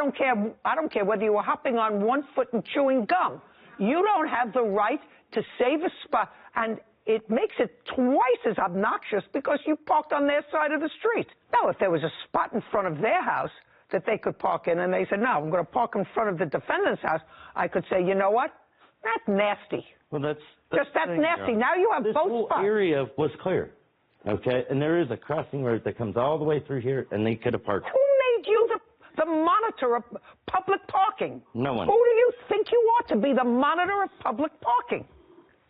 I don't care whether you were hopping on one foot and chewing gum. You don't have the right to save a spot, and it makes it twice as obnoxious because you parked on their side of the street. Now, if there was a spot in front of their house that they could park in, and they said, no, I'm going to park in front of the defendant's house, I could say, you know what? That's nasty. Well, that's nasty. Now you have both spots. This whole area was clear, okay? And there is a crossing road that comes all the way through here, and they could have parked. Who made you the monitor of public parking? No one. Who do you think you are to be the monitor of public parking?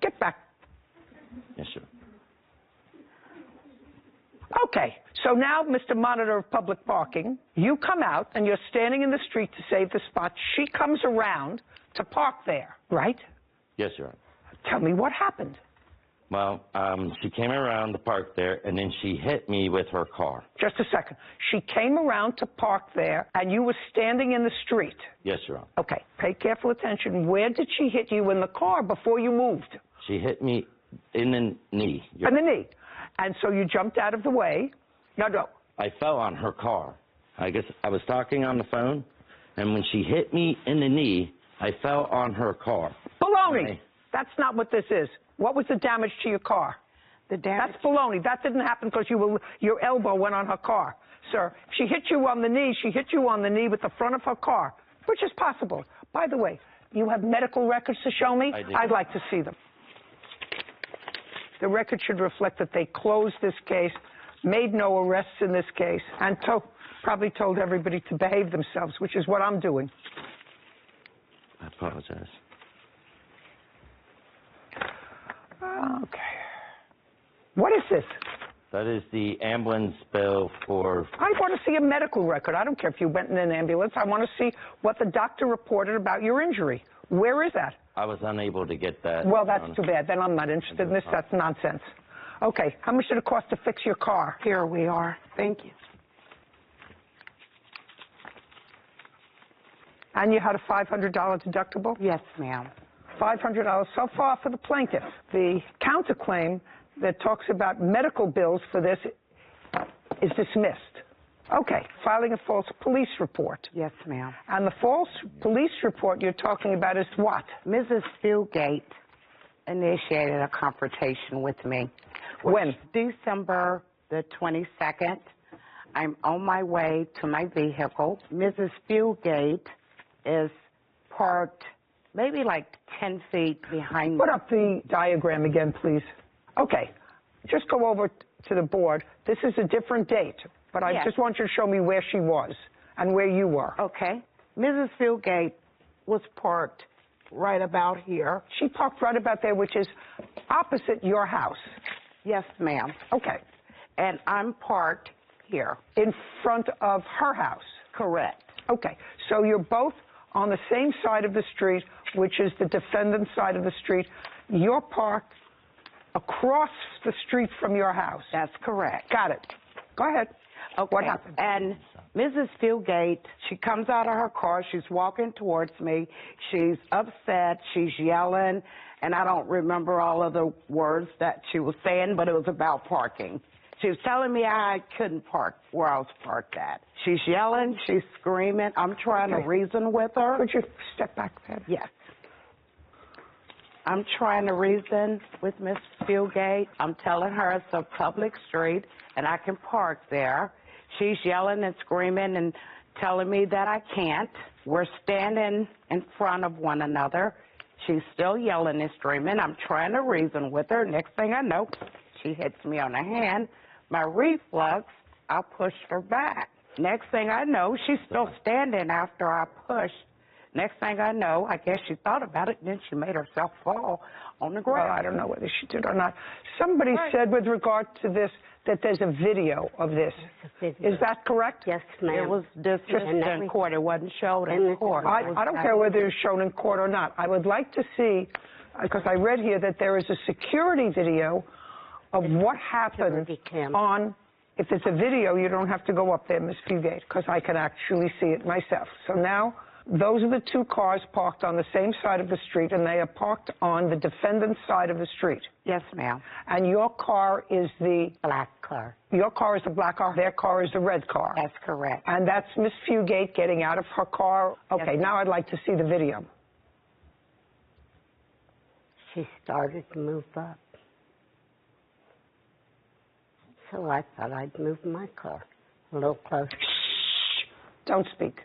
Get back. Yes, sir. Okay, so now, Mr. Monitor of Public Parking, you come out and you're standing in the street to save the spot. She comes around to park there, right? Yes, Your Honor. Tell me what happened. Well, she came around to park there, and then she hit me with her car. Just a second. She came around to park there, and you were standing in the street. Yes, Your Honor. Okay, pay careful attention. Where did she hit you in the car before you moved? She hit me in the knee. In the knee. And so you jumped out of the way. No. I fell on her car. I guess I was talking on the phone, and when she hit me in the knee, I fell on her car. Baloney. That's not what this is. What was the damage to your car? The damage. That's baloney. That didn't happen because your elbow went on her car. Sir, if she hit you on the knee, she hit you on the knee with the front of her car, which is possible. By the way, you have medical records to show me? I do. I'd like to see them. The record should reflect that they closed this case, made no arrests in this case, and probably told everybody to behave themselves, which is what I'm doing. I apologize. Okay. What is this? That is the ambulance bill for... I want to see a medical record. I don't care if you went in an ambulance. I want to see what the doctor reported about your injury. Where is that? I was unable to get that. Well, that's too bad. Then I'm not interested in this. That's nonsense. Okay. How much did it cost to fix your car? Here we are. Thank you. And you had a $500 deductible? Yes, ma'am. $500 so far for the plaintiff. The counterclaim that talks about medical bills for this is dismissed. Okay, filing a false police report. Yes, ma'am. And the false police report you're talking about is what? Mrs. Fieldgate initiated a confrontation with me. When? December the 22nd. I'm on my way to my vehicle. Mrs. Fieldgate is parked maybe like 10 feet behind me. Put up the diagram again, please. Okay, just go over to the board. This is a different date, but I just want you to show me where she was and where you were. Okay. Mrs. Fieldgate was parked right about here. She parked right about there, which is opposite your house. Yes, ma'am. Okay. And I'm parked here. In front of her house? Correct. Okay, so you're both on the same side of the street, which is the defendant's side of the street. You're parked across the street from your house. That's correct. Got it. Go ahead. Okay. What happened? And Mrs. Fieldgate, she comes out of her car. She's walking towards me. She's upset. She's yelling. And I don't remember all of the words that she was saying, but it was about parking. She was telling me I couldn't park where I was parked at. She's yelling. She's screaming. I'm trying to reason with her. Could you step back there? Yes. I'm trying to reason with Miss Fieldgate. I'm telling her it's a public street and I can park there. She's yelling and screaming and telling me that I can't. We're standing in front of one another. She's still yelling and screaming. I'm trying to reason with her. Next thing I know, she hits me on the hand. My reflex, I pushed her back. Next thing I know, she's still standing after I pushed. Next thing I know, I guess she thought about it, and then she made herself fall on the ground. Well, I don't know whether she did or not. Somebody said with regard to this that there's a video of this. Is that correct? Yes, ma'am. It was dismissed in court. It wasn't shown in court. I don't care whether it's shown in court or not. I would like to see, because I read here that there is a security video of what happened on, if it's a video, you don't have to go up there, Ms. Fugate, because I can actually see it myself. So now Those are the two cars parked on the same side of the street, and they are parked on the defendant's side of the street. Yes, ma'am. And your car is the... Black car. Your car is the black car, their car is the red car. That's correct. And that's Miss Fugate getting out of her car. Okay, Yes, now I'd like to see the video. She started to move up. So I thought I'd move my car a little closer. Shh! Don't speak.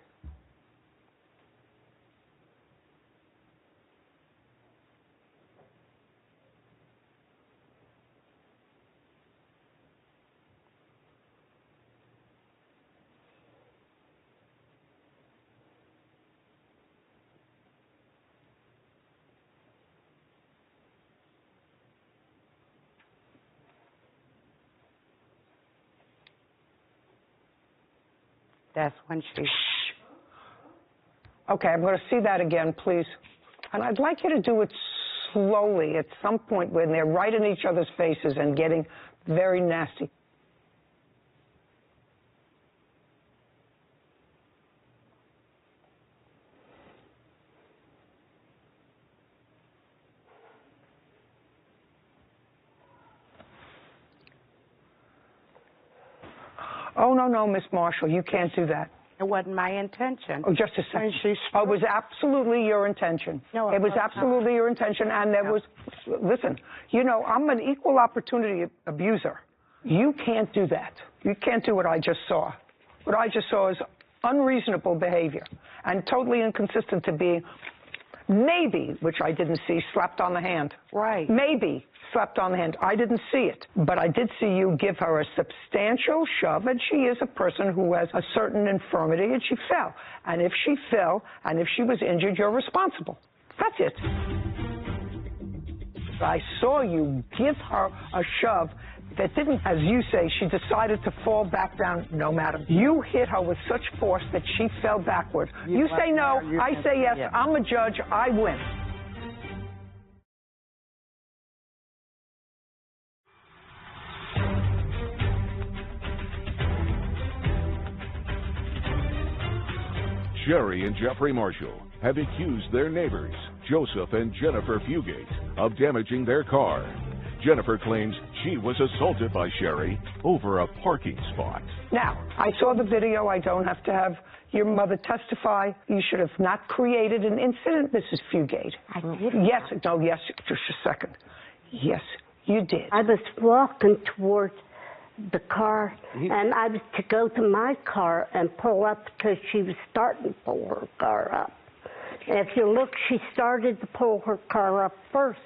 That's when she... Okay, I'm going to see that again, please. And I'd like you to do it slowly at some point when they're right in each other's faces and getting very nasty. Oh, no, Miss Marshall, you can't do that. It wasn't my intention. Oh, just a second. Oh, it was absolutely your intention. No, it was absolutely your intention, and there was... Listen, you know, I'm an equal opportunity abuser. You can't do that. You can't do what I just saw. What I just saw is unreasonable behavior and totally inconsistent to being maybe, which I didn't see, slapped on the hand. Right. Maybe slapped on the hand. I didn't see it. But I did see you give her a substantial shove, and she is a person who has a certain infirmity, and she fell. And if she fell, and if she was injured, you're responsible. That's it. I saw you give her a shove that didn't, as you say, she decided to fall back down. No, madam. You hit her with such force that she fell backward. You say no, I say yes. I'm a judge. I win. Sherry and Jeffrey Marshall have accused their neighbors, Joseph and Jennifer Fugate, of damaging their car. Jennifer claims she was assaulted by Sherry over a parking spot. Now, I saw the video. I don't have to have your mother testify. You should have not created an incident, Mrs. Fugate. I didn't. Yes, no, yes, just a second. Yes, you did. I was walking towards the car, and I was to go to my car and pull up because she was starting to pull her car up. And if you look, she started to pull her car up first.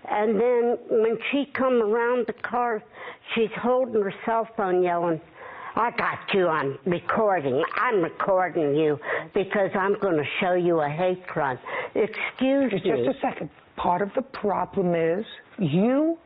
And then when she come around the car, she's holding her cell phone yelling, "I got you on recording. I'm recording you because I'm going to show you a hate crime." Excuse me. Just a second. Part of the problem is you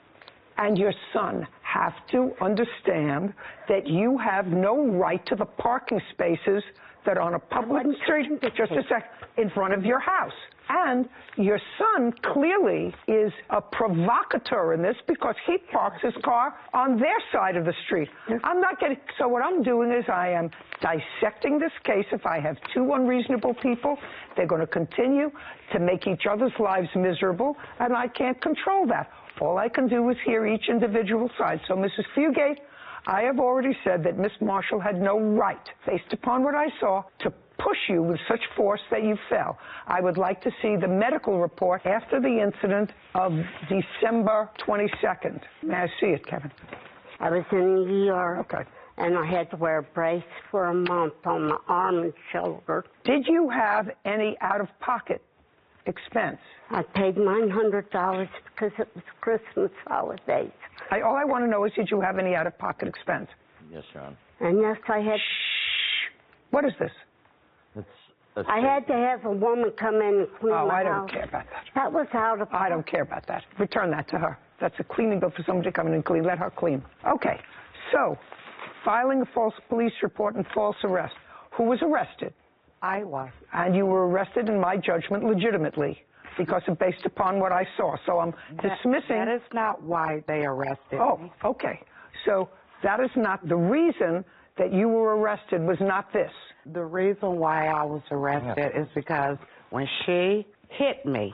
and your son have to understand that you have no right to the parking spaces that are on a public street, just a sec, in front of your house. And your son clearly is a provocateur in this because he parks his car on their side of the street. I'm not getting... So what I'm doing is I am dissecting this case. If I have two unreasonable people, they're going to continue to make each other's lives miserable, and I can't control that. All I can do is hear each individual side. So, Mrs. Fugate, I have already said that Miss Marshall had no right, based upon what I saw, to push you with such force that you fell. I would like to see the medical report after the incident of December 22nd. May I see it, Kevin? I was in the ER. Okay. And I had to wear a brace for a month on my arm and shoulder. Did you have any out-of-pocket expense? I paid $900 because it was Christmas holidays. All I want to know is, did you have any out-of-pocket expense? Yes, Your Honor. And yes, I had... Shh. What is this? I had to have a woman come in and clean my house. Oh, I don't care about that. That was out of... I don't care about that. Return that to her. That's a cleaning bill for somebody to come in and clean. Let her clean. Okay. So, filing a false police report and false arrest. Who was arrested? I was. And you were arrested, in my judgment, legitimately, because of based upon what I saw. So I'm dismissing... That is not why they arrested me. Oh, okay. So that is not the reason that you were arrested, was not this. The reason why I was arrested is because when she hit me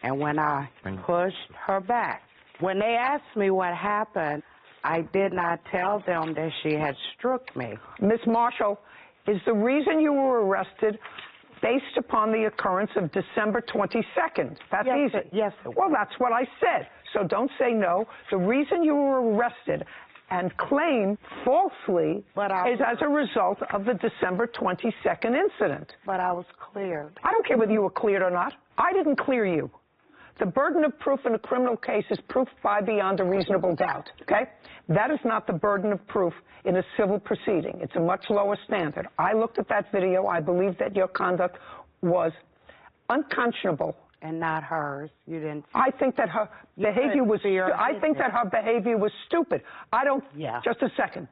and when I pushed her back, when they asked me what happened, I did not tell them that she had struck me. Miss Marshall, is the reason you were arrested based upon the occurrence of December 22nd? That's easy. Yes. Well, that's what I said. So don't say no. The reason you were arrested and claim falsely is as a result of the December 22nd incident. But I was cleared. I don't care whether you were cleared or not. I didn't clear you. The burden of proof in a criminal case is proof by beyond a reasonable doubt, okay? That is not the burden of proof in a civil proceeding. It's a much lower standard. I looked at that video. I believe that your conduct was unconscionable. And not hers. You didn't. I think that her behavior was. I think that her behavior was stupid. I don't. Yeah. Just a second.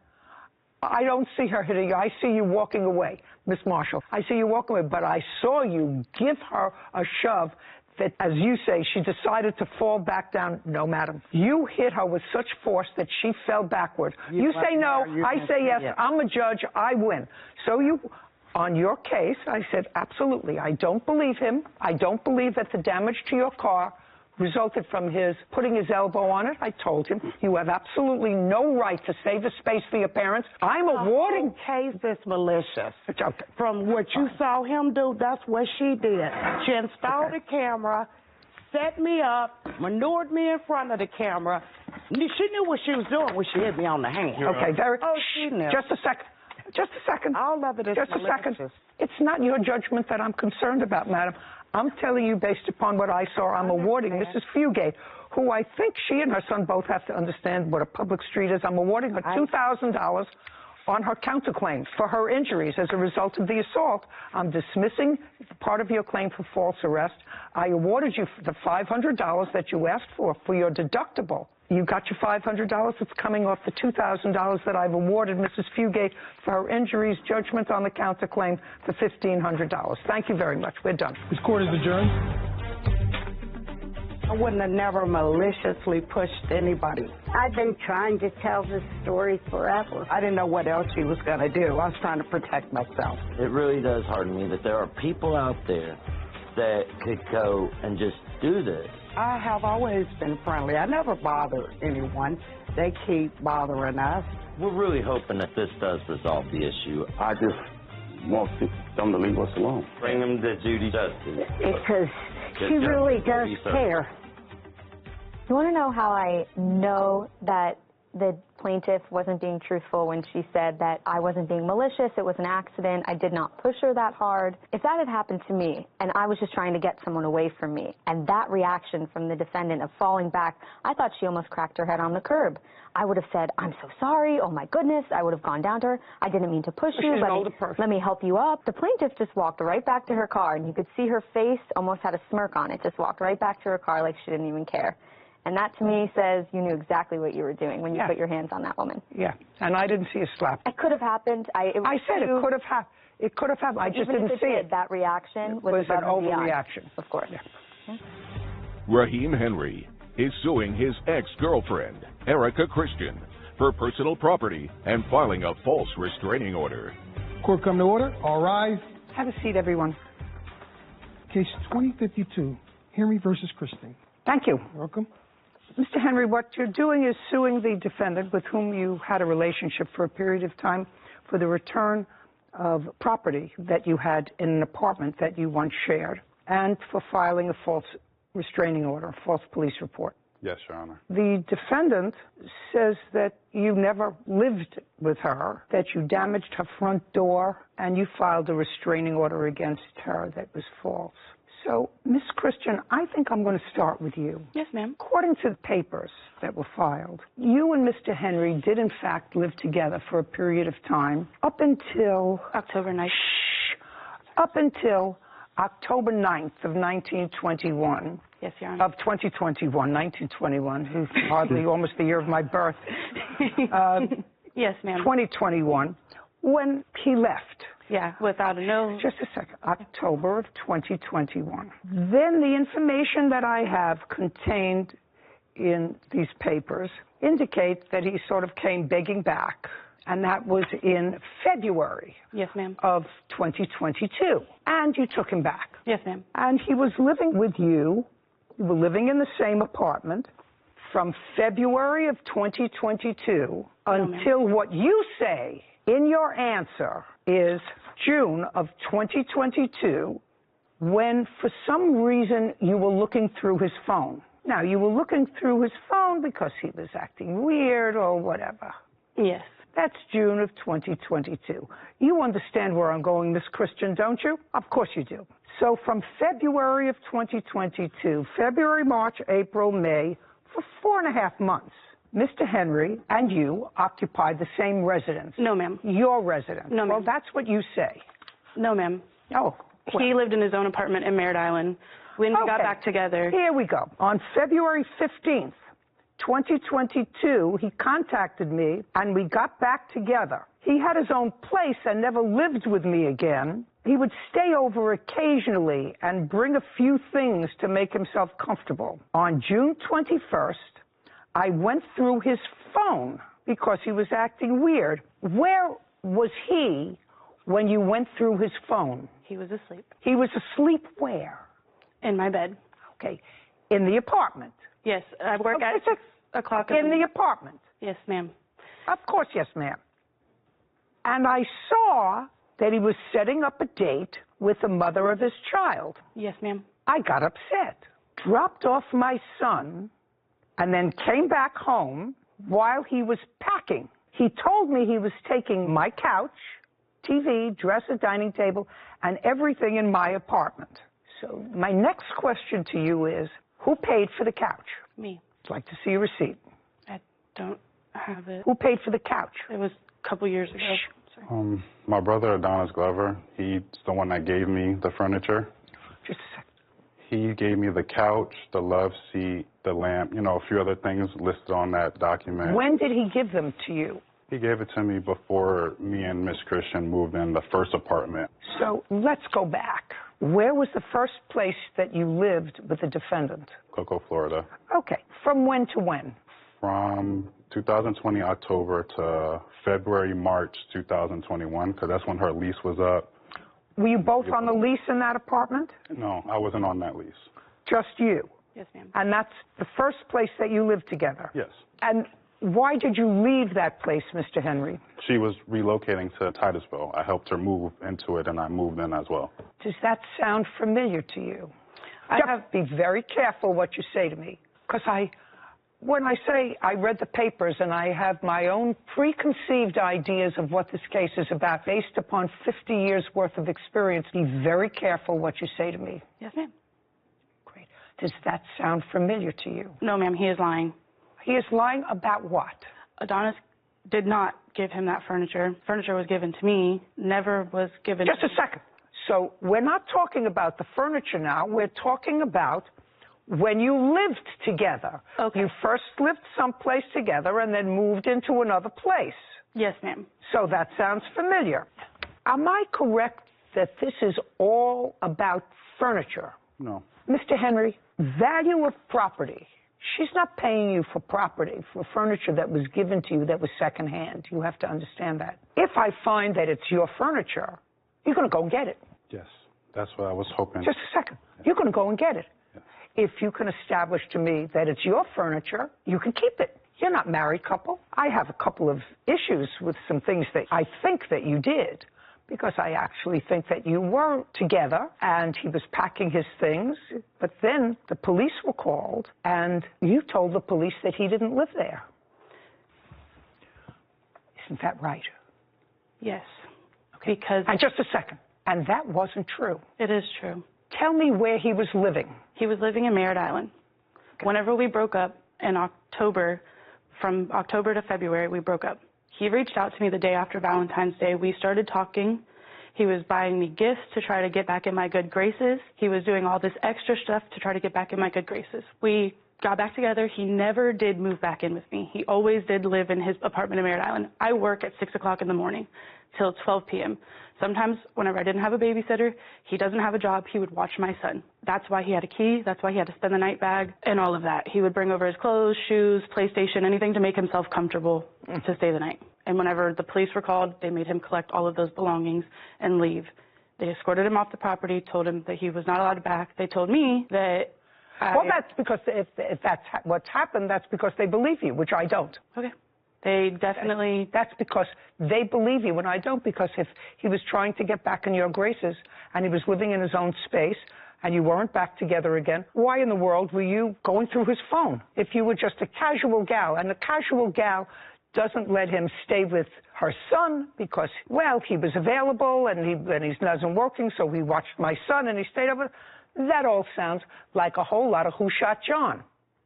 I don't see her hitting you. I see you walking away, Miss Marshall. I see you walking away, but I saw you give her a shove that, as you say, she decided to fall back down. No, madam. You hit her with such force that she fell backward. You say no, I say yes. I'm a judge. I win. So you, on your case, I said, absolutely. I don't believe him. I don't believe that the damage to your car resulted from his putting his elbow on it. I told him, you have absolutely no right to save a space for your parents. I'm awarding... The case is malicious. Okay. From what you saw him do, that's what she did. She installed a camera, set me up, maneuvered me in front of the camera. She knew what she was doing when she hit me on the hand. Okay, very... Oh, she knew. Just a second. Just a second. All of it is Just malicious. a second. It's not your judgment that I'm concerned about, madam. I'm telling you based upon what I saw. I'm awarding Mrs. Fugate, who I think she and her son both have to understand what a public street is. I'm awarding her $2,000 on her counterclaim for her injuries as a result of the assault. I'm dismissing part of your claim for false arrest. I awarded you the $500 that you asked for your deductible. You got your $500. It's coming off the $2,000 that I've awarded Mrs. Fugate for her injuries, judgment on the counterclaim for $1,500. Thank you very much. We're done. This court is adjourned. I wouldn't have never maliciously pushed anybody. I've been trying to tell this story forever. I didn't know what else she was going to do. I was trying to protect myself. It really does harden me that there are people out there that could go and just do this. I have always been friendly. I never bother anyone. They keep bothering us. We're really hoping that this does resolve the issue. I just want them to leave us alone. Bring them to Judy Justice. Because she really does care. You want to know how I know that the plaintiff wasn't being truthful when she said that I wasn't being malicious, it was an accident, I did not push her that hard? If that had happened to me, and I was just trying to get someone away from me, and that reaction from the defendant of falling back, I thought she almost cracked her head on the curb. I would have said, I'm so sorry, oh my goodness, I would have gone down to her, I didn't mean to push you, let me help you up. The plaintiff just walked right back to her car, and you could see her face almost had a smirk on it, just walked right back to her car like she didn't even care. And that, to me, says you knew exactly what you were doing when you put your hands on that woman. Yeah, and I didn't see a slap. It could have happened. I said it could have happened. It could have happened. I just didn't see it. That reaction was an overreaction. Of course. Yeah. Raheem Henry is suing his ex-girlfriend, Erica Christian, for personal property and filing a false restraining order. Court come to order. All rise. Have a seat, everyone. Case 2052, Henry versus Christian. Thank you. Welcome. Mr. Henry, what you're doing is suing the defendant with whom you had a relationship for a period of time for the return of property that you had in an apartment that you once shared and for filing a false restraining order, a false police report. Yes, Your Honor. The defendant says that you never lived with her, that you damaged her front door, and you filed a restraining order against her that was false. So, Ms. Christian, I think I'm going to start with you. Yes, ma'am. According to the papers that were filed, you and Mr. Henry did, in fact, live together for a period of time up until... October 9th. Up until October 9th of 1921. Yes, Your Honor. Of 2021, 1921, who's hardly almost the year of my birth. Yes, ma'am. 2021, when he left. Yeah, without a note. Just a second. October of 2021. Then the information that I have contained in these papers indicates that he sort of came begging back And that was in February. Yes, ma'am. Of 2022. And you took him back. Yes, ma'am. And he was living with you. You were living in the same apartment from February of 2022 until what you say in your answer is June of 2022, when for some reason you were looking through his phone. Now, you were looking through his phone because he was acting weird or whatever. Yes. That's June of 2022. You understand where I'm going, Miss Christian, don't you? Of course you do. So from February of 2022, February, March, April, May, for 4.5 months, Mr. Henry and you occupied the same residence. No, ma'am. Your residence. No, ma'am. Well, that's what you say. No, ma'am. Oh. Well. He lived in his own apartment in Merritt Island. When we got back together. Here we go. On February 15th, 2022, he contacted me and we got back together. He had his own place and never lived with me again. He would stay over occasionally and bring a few things to make himself comfortable. On June 21st, I went through his phone because he was acting weird. Where was he when you went through his phone? He was asleep. He was asleep where? In my bed. Okay. In the apartment? Yes. I work at 6 o'clock. In the apartment? Yes, ma'am. Of course, yes, ma'am. And I saw that he was setting up a date with the mother of his child. Yes, ma'am. I got upset, dropped off my son, and then came back home while he was packing. He told me he was taking my couch, TV, dresser, dining table, and everything in my apartment. So my next question to you is, who paid for the couch? Me. I'd like to see a receipt. I don't have it. Who paid for the couch? It was a couple years ago. Sorry. My brother, Adonis Glover, he's the one that gave me the furniture. Just a second. He gave me the couch, the love seat, the lamp, you know, a few other things listed on that document. When did he give them to you? He gave it to me before me and Miss Christian moved in the first apartment. So let's go back. Where was the first place that you lived with the defendant? Cocoa, Florida. Okay. From when to when? From 2020 October to February, March 2021, because that's when her lease was up. Were you both on the lease in that apartment? No, I wasn't on that lease. Just you? Yes, ma'am. And that's the first place that you lived together? Yes. And why did you leave that place, Mr. Henry? She was relocating to Titusville. I helped her move into it, and I moved in as well. Does that sound familiar to you? Be very careful what you say to me, because when I say I read the papers and I have my own preconceived ideas of what this case is about based upon 50 years worth of experience, be very careful what you say to me. Yes, ma'am. Great. Does that sound familiar to you? No, ma'am. He is lying. He is lying about what? Adonis did not give him that furniture. Furniture was given to me, never was given Just a second. So we're not talking about the furniture now. We're talking about when you lived together. Okay. You first lived someplace together and then moved into another place. Yes, ma'am. So that sounds familiar. Am I correct that this is all about furniture? No. Mr. Henry, value of property. She's not paying you for property, for furniture that was given to you that was secondhand. You have to understand that. If I find that it's your furniture, you're going to go and get it. Yes, that's what I was hoping. Just a second. You're going to go and get it. Yes. If you can establish to me that it's your furniture, you can keep it. You're not a married couple. I have a couple of issues with some things that I think that you did, because I actually think that you were together and he was packing his things, but then the police were called and you told the police that he didn't live there. Isn't that right? Yes. Okay. Because... And just a second. And that wasn't true. It is true. Tell me where he was living. He was living in Merritt Island. Okay. Whenever we broke up in October, from October to February, we broke up. He reached out to me the day after Valentine's Day. We started talking. He was buying me gifts to try to get back in my good graces. He was doing all this extra stuff to try to get back in my good graces. We got back together. He never did move back in with me. He always did live in his apartment in Merritt Island. I work at 6 o'clock in the morning till 12 p.m. Sometimes, whenever I didn't have a babysitter, he doesn't have a job, he would watch my son. That's why he had a key. That's why he had to spend the night bag and all of that. He would bring over his clothes, shoes, PlayStation, anything to make himself comfortable to stay the night. And whenever the police were called, they made him collect all of those belongings and leave. They escorted him off the property, told him that he was not allowed back. They told me that... Well, that's because if that's what's happened, that's because they believe you, which I don't. Okay. They definitely... That's because they believe you, and I don't, because if he was trying to get back in your graces and he was living in his own space and you weren't back together again, why in the world were you going through his phone? If you were just a casual gal, and a casual gal doesn't let him stay with her son because, well, he was available and he wasn't working, so he watched my son and he stayed over. That all sounds like a whole lot of Who Shot John.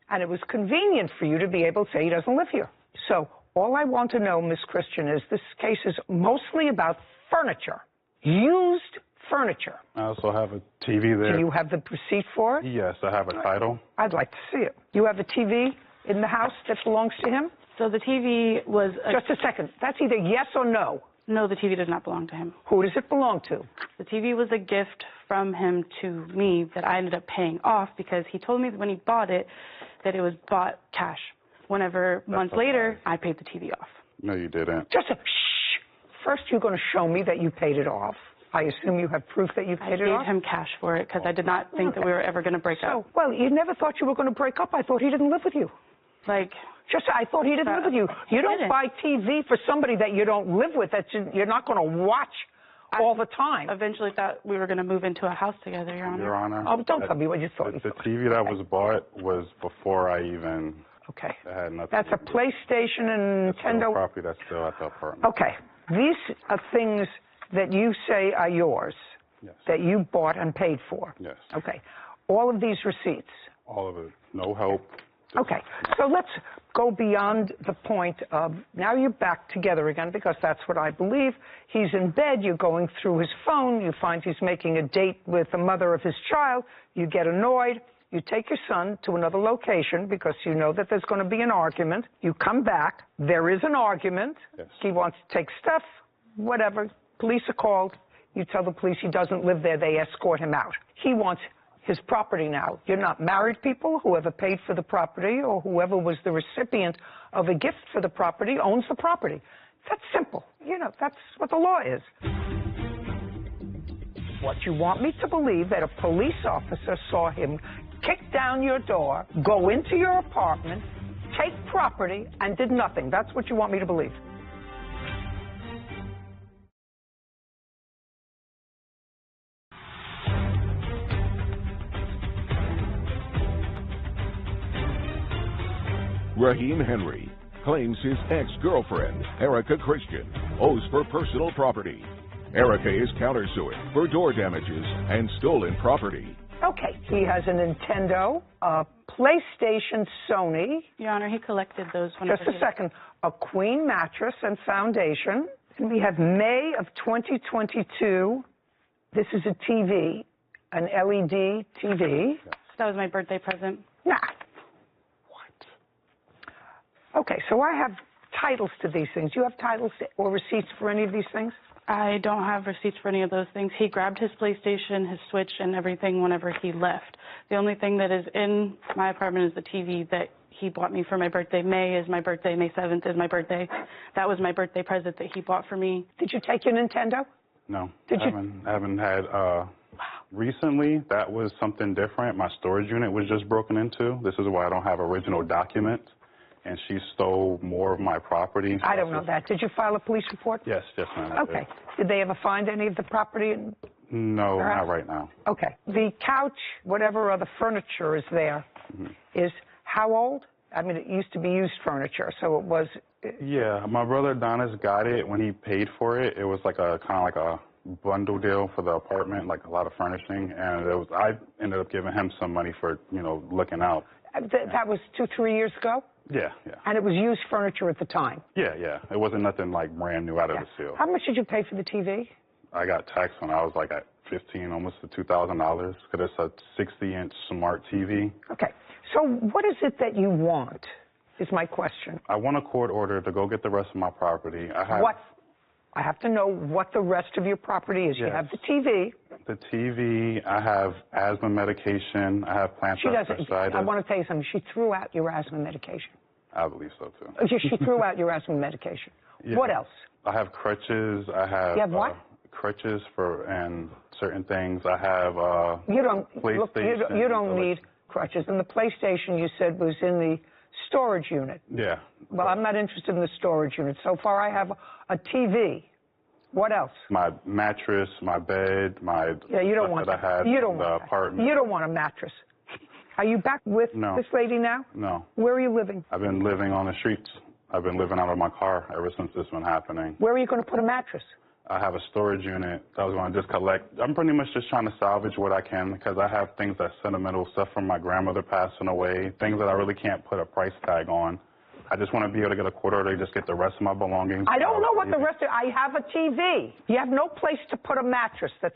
And it was convenient for you to be able to say he doesn't live here. So all I want to know, Miss Christian, is this case is mostly about furniture, used furniture. I also have a TV there. Do you have the receipt for it? Yes, I have a title. I'd like to see it. You have a TV in the house that belongs to him? So the TV was... Just a second. That's either yes or no. No, the TV does not belong to him. Who does it belong to? The TV was a gift from him to me that I ended up paying off because he told me when he bought it that it was bought cash. Whenever months later, I paid the TV off. No, you didn't. Just a shh. First, you're going to show me that you paid it off. I assume you have proof that you paid it off? I gave him cash for it because I did not think that we were ever going to break up. Well, you never thought you were going to break up. I thought he didn't live with you. Like... Just, I thought he didn't live with you. You don't buy TV for somebody that you don't live with, that you're not going to watch all the time. Eventually thought we were going to move into a house together, Your Honor. Your Honor. Oh, don't tell me what you thought. The TV that was bought was before I even... Okay. Had nothing. That's a PlayStation and Nintendo. Property that's still at the apartment. Okay. These are things that you say are yours, yes, that you bought and paid for. Yes. Okay. All of these receipts. All of it. No help. Okay, so let's go beyond the point of now you're back together again, because that's what I believe. He's in bed, you're going through his phone, you find he's making a date with the mother of his child, you get annoyed, you take your son to another location because you know that there's going to be an argument. You come back, there is an argument, yes, he wants to take stuff, whatever, police are called, you tell the police he doesn't live there, they escort him out. He wants his property now. You're not married people. Whoever paid for the property or whoever was the recipient of a gift for the property owns the property. That's simple. You know, that's what the law is. What you want me to believe that a police officer saw him kick down your door, go into your apartment, take property, and did nothing. That's what you want me to believe. Raheem Henry claims his ex-girlfriend, Erica Christian, owes for personal property. Erica is countersuing for door damages and stolen property. Okay, he has a Nintendo, a PlayStation, Sony. Your Honor, he collected those. Just a second. A queen mattress and foundation. And we have May of 2022. This is a TV, an LED TV. That was my birthday present. Nah. Okay, so I have titles to these things. Do you have titles or receipts for any of these things? I don't have receipts for any of those things. He grabbed his PlayStation, his Switch, and everything whenever he left. The only thing that is in my apartment is the TV that he bought me for my birthday. May is my birthday. May 7th is my birthday. That was my birthday present that he bought for me. Did you take your Nintendo? No. Did you? I haven't had... Recently, that was something different. My storage unit was just broken into. This is why I don't have original documents. And she stole more of my property. I don't know that. Did you file a police report? Yes, ma'am. Okay. Did they ever find any of the property? No, not right now. Okay. The couch, whatever other furniture is there, is how old? I mean, it used to be used furniture, so it was... Yeah, my brother Adonis got it when he paid for it. It was like a kind of like a bundle deal for the apartment, like a lot of furnishing, and I ended up giving him some money for, looking out. That was 2-3 years ago? Yeah. And it was used furniture at the time? Yeah. It wasn't nothing like brand new out of the seal. How much did you pay for the TV? I got taxed when I was like at $1,500, almost to $2,000, because it's a 60-inch smart TV. Okay. So what is it that you want, is my question. I want a court order to go get the rest of my property. What? I have to know what the rest of your property is. Yes. You have the TV. The TV, I have asthma medication, I have plantar fasciitis. I want to tell you something. She threw out your asthma medication. I believe so, too. She threw out your asthma medication. Yeah. What else? I have crutches. I have, you have what? Crutches and certain things. I have you don't PlayStation. Look, you don't need crutches. And the PlayStation you said was in the storage unit. Yeah. Well, I'm not interested in the storage unit. So far, I have a TV. What else? My mattress, my bed, my you don't want that I had you don't in the want apartment. You don't want a mattress. Are you back with this lady now? No. Where are you living? I've been living on the streets. I've been living out of my car ever since this been happening. Where are you going to put a mattress? I have a storage unit that I was going to just collect. I'm pretty much just trying to salvage what I can because I have things that's sentimental, stuff from my grandmother passing away, things that I really can't put a price tag on. I just want to be able to get a quarter to just get the rest of my belongings. I don't know what the rest of I have a TV. You have no place to put a mattress that's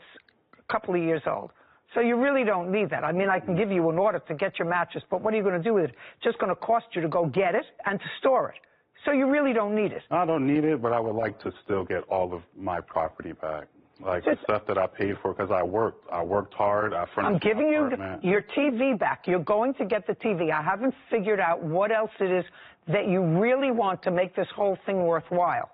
a couple of years old. So you really don't need that. I mean, I can give you an order to get your mattress, but what are you going to do with it? It's just going to cost you to go get it and to store it. So you really don't need it. I don't need it, but I would like to still get all of my property back. Like the stuff that I paid for because I worked hard. I'm giving you your TV back. You're going to get the TV. I haven't figured out what else it is that you really want to make this whole thing worthwhile.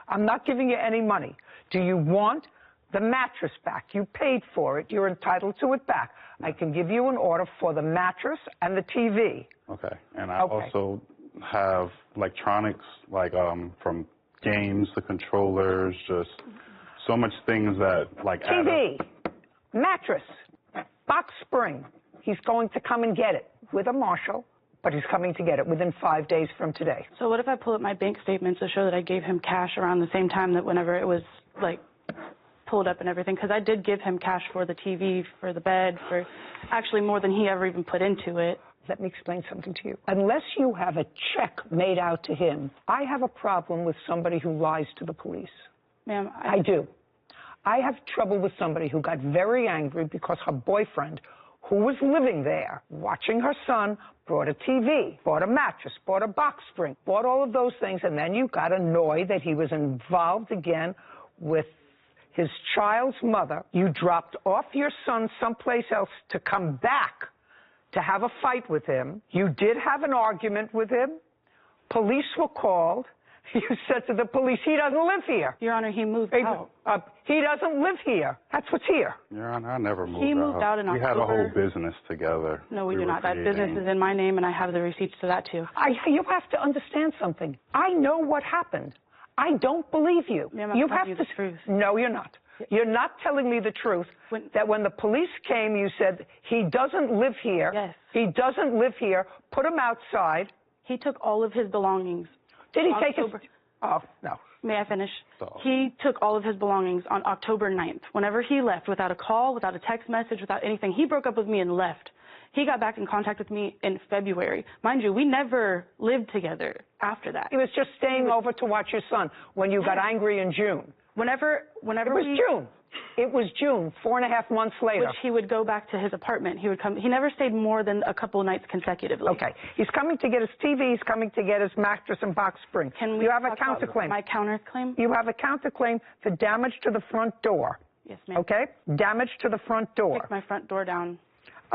I'm not giving you any money. Do you want the mattress back? You paid for it. You're entitled to it back. I can give you an order for the mattress and the TV. Okay. And I also have electronics, like from games to controllers, just so much things that TV, mattress, box spring. He's going to come and get it with a marshal, but he's coming to get it within 5 days from today. So what if I pull up my bank statements to show that I gave him cash around the same time that whenever it was pulled up and everything? Because I did give him cash for the TV, for the bed, for actually more than he ever even put into it. Let me explain something to you. Unless you have a check made out to him, I have a problem with somebody who lies to the police. Ma'am, I do. I have trouble with somebody who got very angry because her boyfriend, who was living there, watching her son, brought a TV, bought a mattress, bought a box spring, bought all of those things, and then you got annoyed that he was involved again with his child's mother. You dropped off your son someplace else to come back to have a fight with him. You did have an argument with him. Police were called. You said to the police, he doesn't live here. Your Honor, he moved out. He doesn't live here. That's what's here. Your Honor, I never moved out. He moved out in October. We had a whole business together. No, we do not. That business is in my name, and I have the receipts to that, too. You have to understand something. I know what happened. I don't believe you. Ma'am, I'm telling you the truth. No, you're not. You're not telling me the truth. That when the police came, you said, he doesn't live here. Yes. He doesn't live here. Put him outside. He took all of his belongings. Did he take his... Oh, no. May I finish? He took all of his belongings on October 9th. Whenever he left, without a call, without a text message, without anything, he broke up with me and left. He got back in contact with me in February. Mind you, we never lived together after that. He was just staying over to watch your son when you got angry in June. Whenever it was June. It was June, 4.5 months later. Which he would go back to his apartment. He would come. He never stayed more than a couple of nights consecutively. Okay. He's coming to get his TV. He's coming to get his mattress and box spring. Can we you have a talk counterclaim? About my counterclaim? You have a counterclaim for damage to the front door. Yes, ma'am. Okay? Damage to the front door. Kicked my front door down.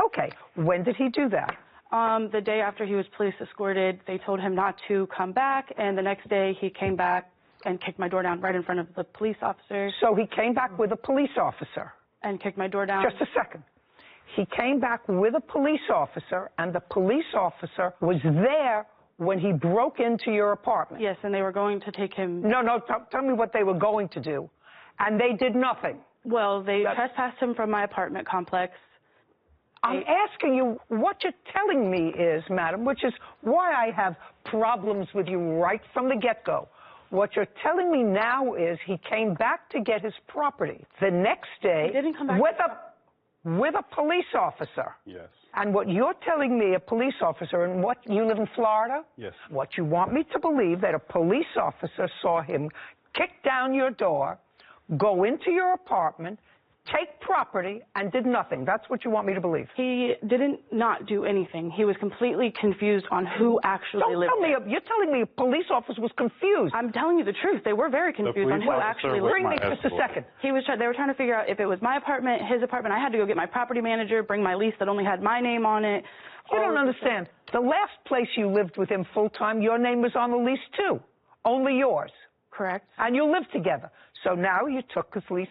Okay. When did he do that? The day after he was police escorted. They told him not to come back, and the next day he came back and kicked my door down right in front of the police officer. So he came back with a police officer? And kicked my door down. Just a second. He came back with a police officer, and the police officer was there when he broke into your apartment? Yes, and they were going to take him... No, tell me what they were going to do. And they did nothing. Well, they trespassed him from my apartment complex. I'm asking you, what you're telling me is, madam, which is why I have problems with you right from the get-go. What you're telling me now is he came back to get his property. The next day, he didn't come back with a police officer. Yes. And what you're telling me, a police officer, and what, you live in Florida? Yes. What you want me to believe that a police officer saw him kick down your door, go into your apartment, take property and did nothing. That's what you want me to believe. He didn't not do anything. He was completely confused on who actually lived there. You're telling me a police officer was confused. I'm telling you the truth. They were very confused on who actually lived there. Bring me just a second. They were trying to figure out if it was my apartment, his apartment. I had to go get my property manager, bring my lease that only had my name on it. You don't understand. The last place you lived with him full-time, your name was on the lease too. Only yours. Correct. And you lived together. So now you took his lease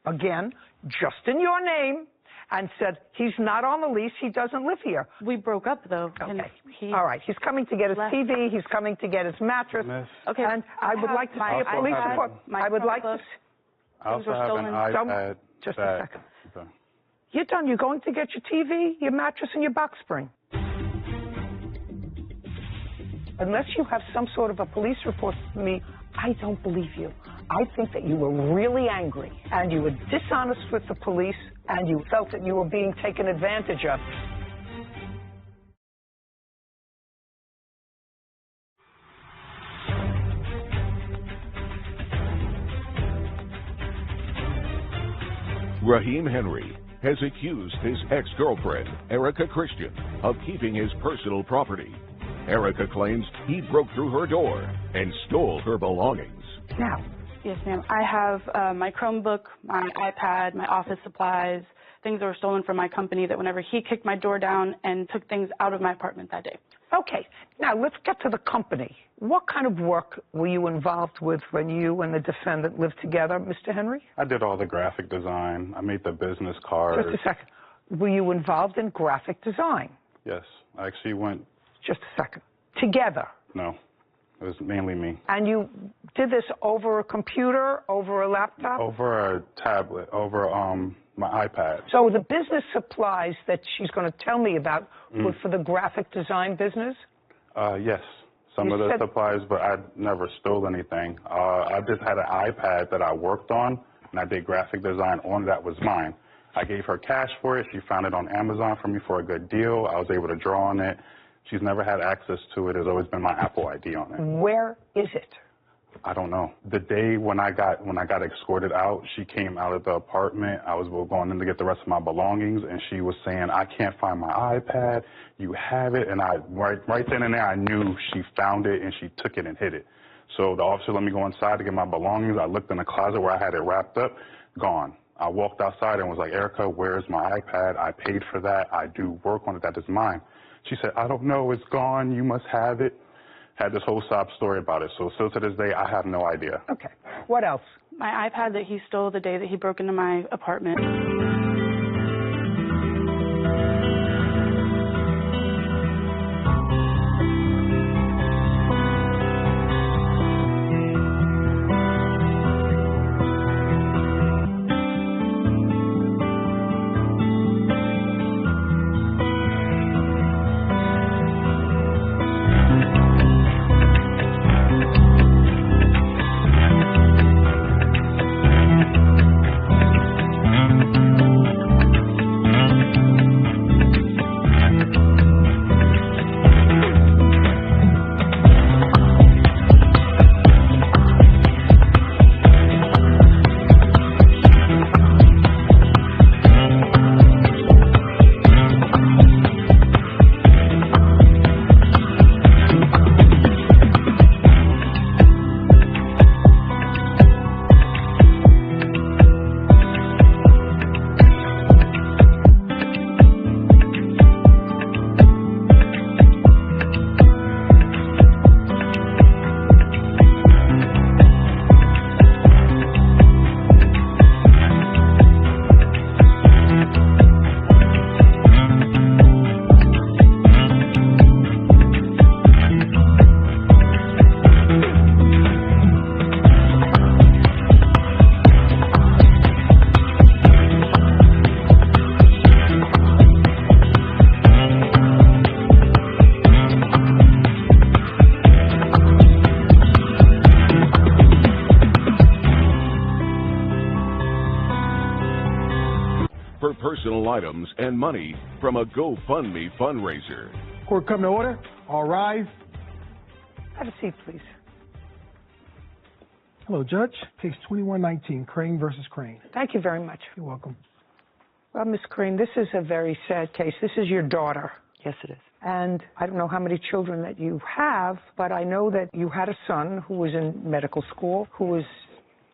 again, just in your name, and said, he's not on the lease, he doesn't live here. We broke up, though. Okay. All right. He's coming to get his TV. He's coming to get his mattress. Okay. And I would like to see a police report. I would like to... I also have an iPad. Just a second. Okay. You're done. You're going to get your TV, your mattress, and your box spring. Unless you have some sort of a police report for me, I don't believe you. I think that you were really angry, and you were dishonest with the police, and you felt that you were being taken advantage of. Raheem Henry has accused his ex-girlfriend, Erica Christian, of keeping his personal property. Erica claims he broke through her door and stole her belongings. Now. Yes, ma'am. I have my Chromebook, my iPad, my office supplies, things that were stolen from my company that whenever he kicked my door down and took things out of my apartment that day. Okay. Now, let's get to the company. What kind of work were you involved with when you and the defendant lived together, Mr. Henry? I did all the graphic design. I made the business cards. Just a second. Were you involved in graphic design? Yes. I actually went... Just a second. Together? No. It was mainly me. And you did this over a computer, over a laptop? Over a tablet, over my iPad. So the business supplies that she's going to tell me about were for the graphic design business? Yes. Some of the supplies, but I never stole anything. I just had an iPad that I worked on, and I did graphic design on that was mine. I gave her cash for it. She found it on Amazon for me for a good deal. I was able to draw on it. She's never had access to it. It's always been my Apple ID on it. Where is it? I don't know. The day when I got escorted out, she came out of the apartment. I was going in to get the rest of my belongings, and she was saying, "I can't find my iPad. You have it." And right then and there, I knew she found it, and she took it and hid it. So the officer let me go inside to get my belongings. I looked in the closet where I had it wrapped up. Gone. I walked outside and was like, "Erica, where's my iPad? I paid for that. I do work on it. That is mine." She said, "I don't know. It's gone. You must have it." Had this whole sob story about it. So still to this day, I have no idea. Okay. What else? My iPad that he stole the day that he broke into my apartment. For personal items and money from a GoFundMe fundraiser. Court come to order. All rise. Have a seat, please. Hello, Judge. Case 2119, Crane versus Crane. Thank you very much. You're welcome. Well, Ms. Crane, this is a very sad case. This is your daughter. Yes, it is. And I don't know how many children that you have, but I know that you had a son who was in medical school, who was,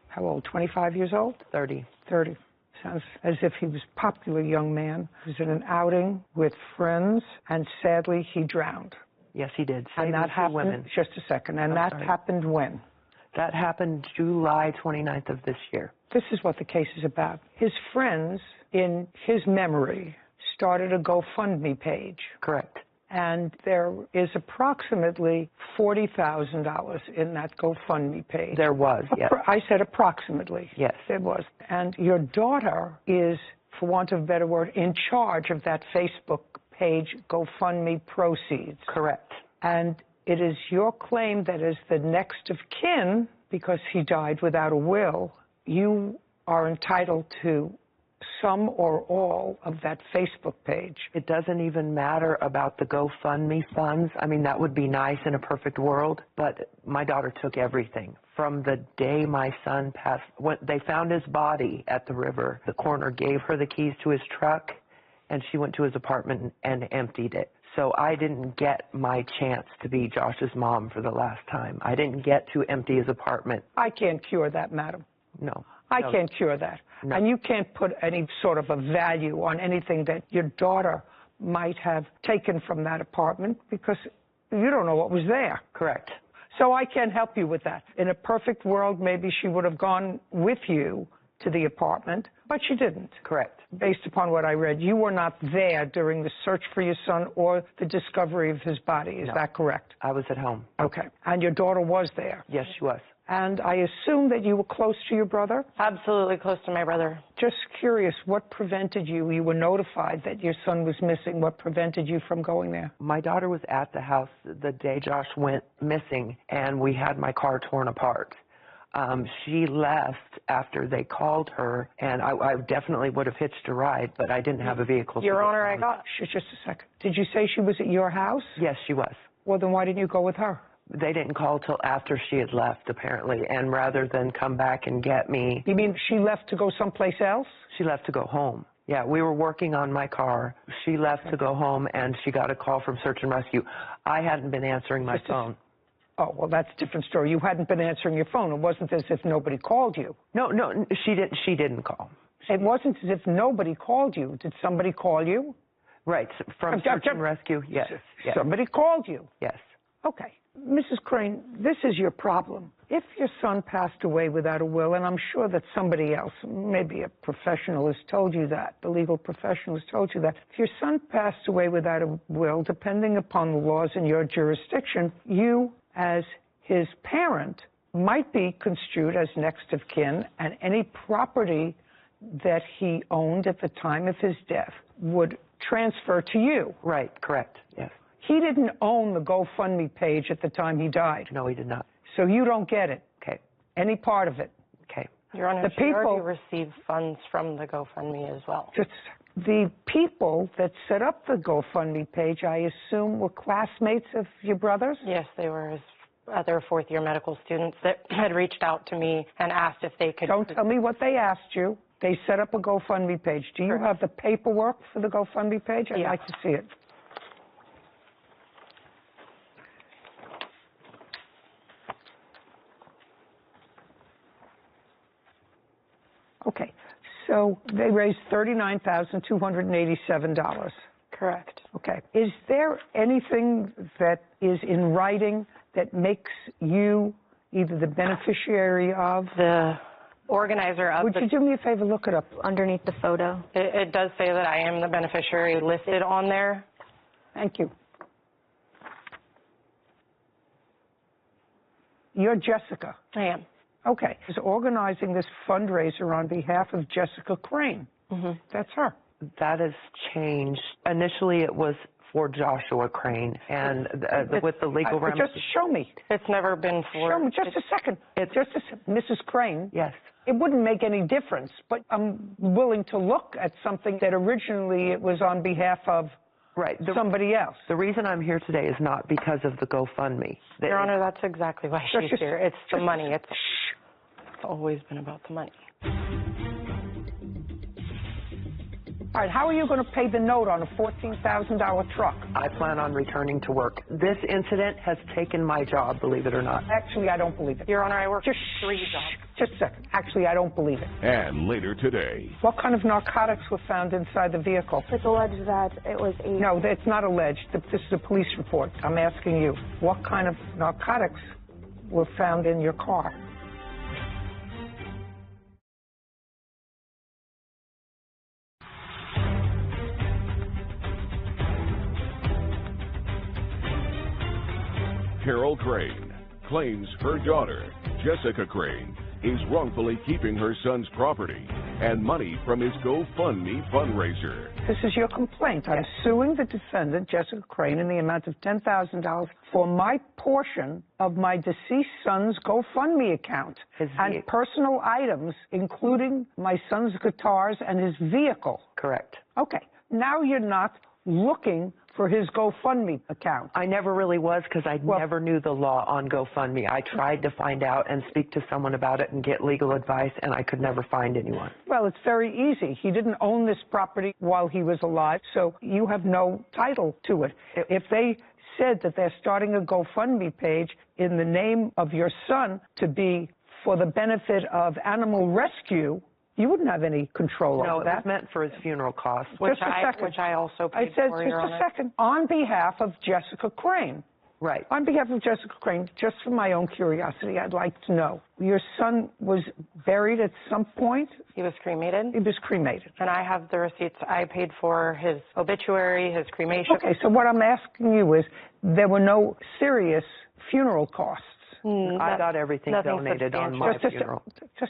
how old, 25 years old? 30. 30. Sounds as if he was a popular young man. He was in an outing with friends, and sadly, he drowned. Yes, he did. And that happened, women. just a second, and that happened when? That happened July 29th of this year. This is what the case is about. His friends, in his memory, started a GoFundMe page. Correct. And there is approximately $40,000 in that GoFundMe page. There was, yes. I said approximately. Yes. There was. And your daughter is, for want of a better word, in charge of that Facebook page, GoFundMe proceeds. Correct. And it is your claim that as the next of kin, because he died without a will, you are entitled to some or all of that Facebook page. It doesn't even matter about the GoFundMe funds. I mean, that would be nice in a perfect world, but my daughter took everything. From the day my son passed, when they found his body at the river, the coroner gave her the keys to his truck, and she went to his apartment and emptied it. So I didn't get my chance to be Josh's mom for the last time. I didn't get to empty his apartment. I can't cure that, madam. No. I can't cure that. No. And you can't put any sort of a value on anything that your daughter might have taken from that apartment because you don't know what was there. Correct. So I can't help you with that. In a perfect world, maybe she would have gone with you to the apartment, but she didn't. Correct. Based upon what I read, you were not there during the search for your son or the discovery of his body. Is that correct? I was at home. Okay. And your daughter was there? Yes, she was. And I assume that you were close to your brother? Absolutely close to my brother. Just curious, what prevented you? You were notified that your son was missing. What prevented you from going there? My daughter was at the house the day Josh went missing, and we had my car torn apart. She left after they called her, and I definitely would have hitched a ride, but I didn't have a vehicle. Your Honor, I got... Just a second. Did you say she was at your house? Yes, she was. Well, then why didn't you go with her? They didn't call till after she had left, apparently, and rather than come back and get me... You mean she left to go someplace else? She left to go home. Yeah, we were working on my car. She left to go home, and she got a call from Search and Rescue. I hadn't been answering my phone. Oh, well, that's a different story. You hadn't been answering your phone. It wasn't as if nobody called you. No, she didn't call. It wasn't as if nobody called you. Did somebody call you? Right, from Search and Rescue, yes. Somebody called you? Yes. Okay. Mrs. Crane, this is your problem. If your son passed away without a will, and I'm sure that somebody else, maybe a professional has told you that, the legal professional has told you that, if your son passed away without a will, depending upon the laws in your jurisdiction, you, as his parent, might be construed as next of kin, and any property that he owned at the time of his death would transfer to you. Right, correct, yes. He didn't own the GoFundMe page at the time he died. No, he did not. So you don't get it. Okay. Any part of it. Okay. Your Honor, the she people already received funds from the GoFundMe as well. The people that set up the GoFundMe page, I assume, were classmates of your brother's? Yes, they were his other fourth-year medical students that had reached out to me and asked if they could... Don't tell me what they asked you. They set up a GoFundMe page. Do you have the paperwork for the GoFundMe page? I'd like to see it. Okay, so they raised $39,287. Correct. Okay. Is there anything that is in writing that makes you either the beneficiary of... The organizer of Would you do me a favor, look it up? Underneath the photo. It does say that I am the beneficiary listed on there. Thank you. You're Jessica. I am. Okay. Is organizing this fundraiser on behalf of Jessica Crane. Mm-hmm. That's her. That has changed. Initially, it was for Joshua Crane, and with the legal remedy. Just show me. It's never been for... Show me, just a second. Mrs. Crane. Yes. It wouldn't make any difference, but I'm willing to look at something that originally it was on behalf of somebody else. The reason I'm here today is not because of the GoFundMe. Your Honor, that's exactly why she's here. It's the money. always been about the money. All right, how are you going to pay the note on a $14,000 truck? I plan on returning to work. This incident has taken my job, believe it or not. Actually, I don't believe it. Your Honor, I work Just 3 jobs. Just a second. Actually, I don't believe it. And later today, What kind of narcotics were found inside the vehicle? It's alleged that it was a... No, it's not alleged. This is a police report. I'm asking you, what kind of narcotics were found in your car? Carol Crane claims her daughter, Jessica Crane, is wrongfully keeping her son's property and money from his GoFundMe fundraiser. This is your complaint. I'm suing the defendant, Jessica Crane, in the amount of $10,000 for my portion of my deceased son's GoFundMe account and personal items, including my son's guitars and his vehicle. Correct. Okay. Now you're not looking for his GoFundMe account. I never really was because I never knew the law on GoFundMe. I tried to find out and speak to someone about it and get legal advice, and I could never find anyone. Well, it's very easy. He didn't own this property while he was alive, so you have no title to it. If they said that they're starting a GoFundMe page in the name of your son to be for the benefit of animal rescue, you wouldn't have any control over that. No, it was meant for his funeral costs. Which I also paid for, Your Honor. Just a second. On behalf of Jessica Crane. Right. On behalf of Jessica Crane, just for my own curiosity, I'd like to know, your son was buried at some point? He was cremated. He was cremated. And I have the receipts. I paid for his obituary, his cremation. Okay, so what I'm asking you is, there were no serious funeral costs. I got everything donated on my funeral.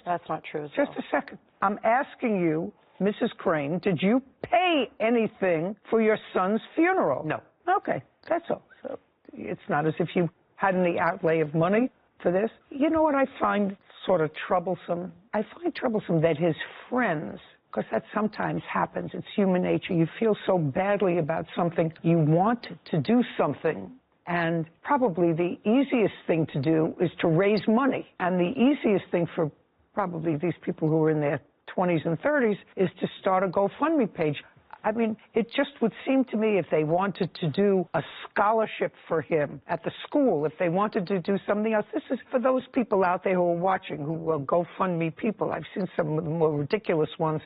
That's not true. Just a second. I'm asking you, Mrs. Crane, did you pay anything for your son's funeral? No. Okay, that's all. So it's not as if you had any outlay of money for this. You know what I find sort of troublesome? I find troublesome that his friends, because that sometimes happens, it's human nature, you feel so badly about something, you want to do something. And probably the easiest thing to do is to raise money. And the easiest thing for probably these people who are in their 20s and 30s is to start a GoFundMe page. I mean, it just would seem to me if they wanted to do a scholarship for him at the school, if they wanted to do something else, this is for those people out there who are watching, who are GoFundMe people. I've seen some of the more ridiculous ones,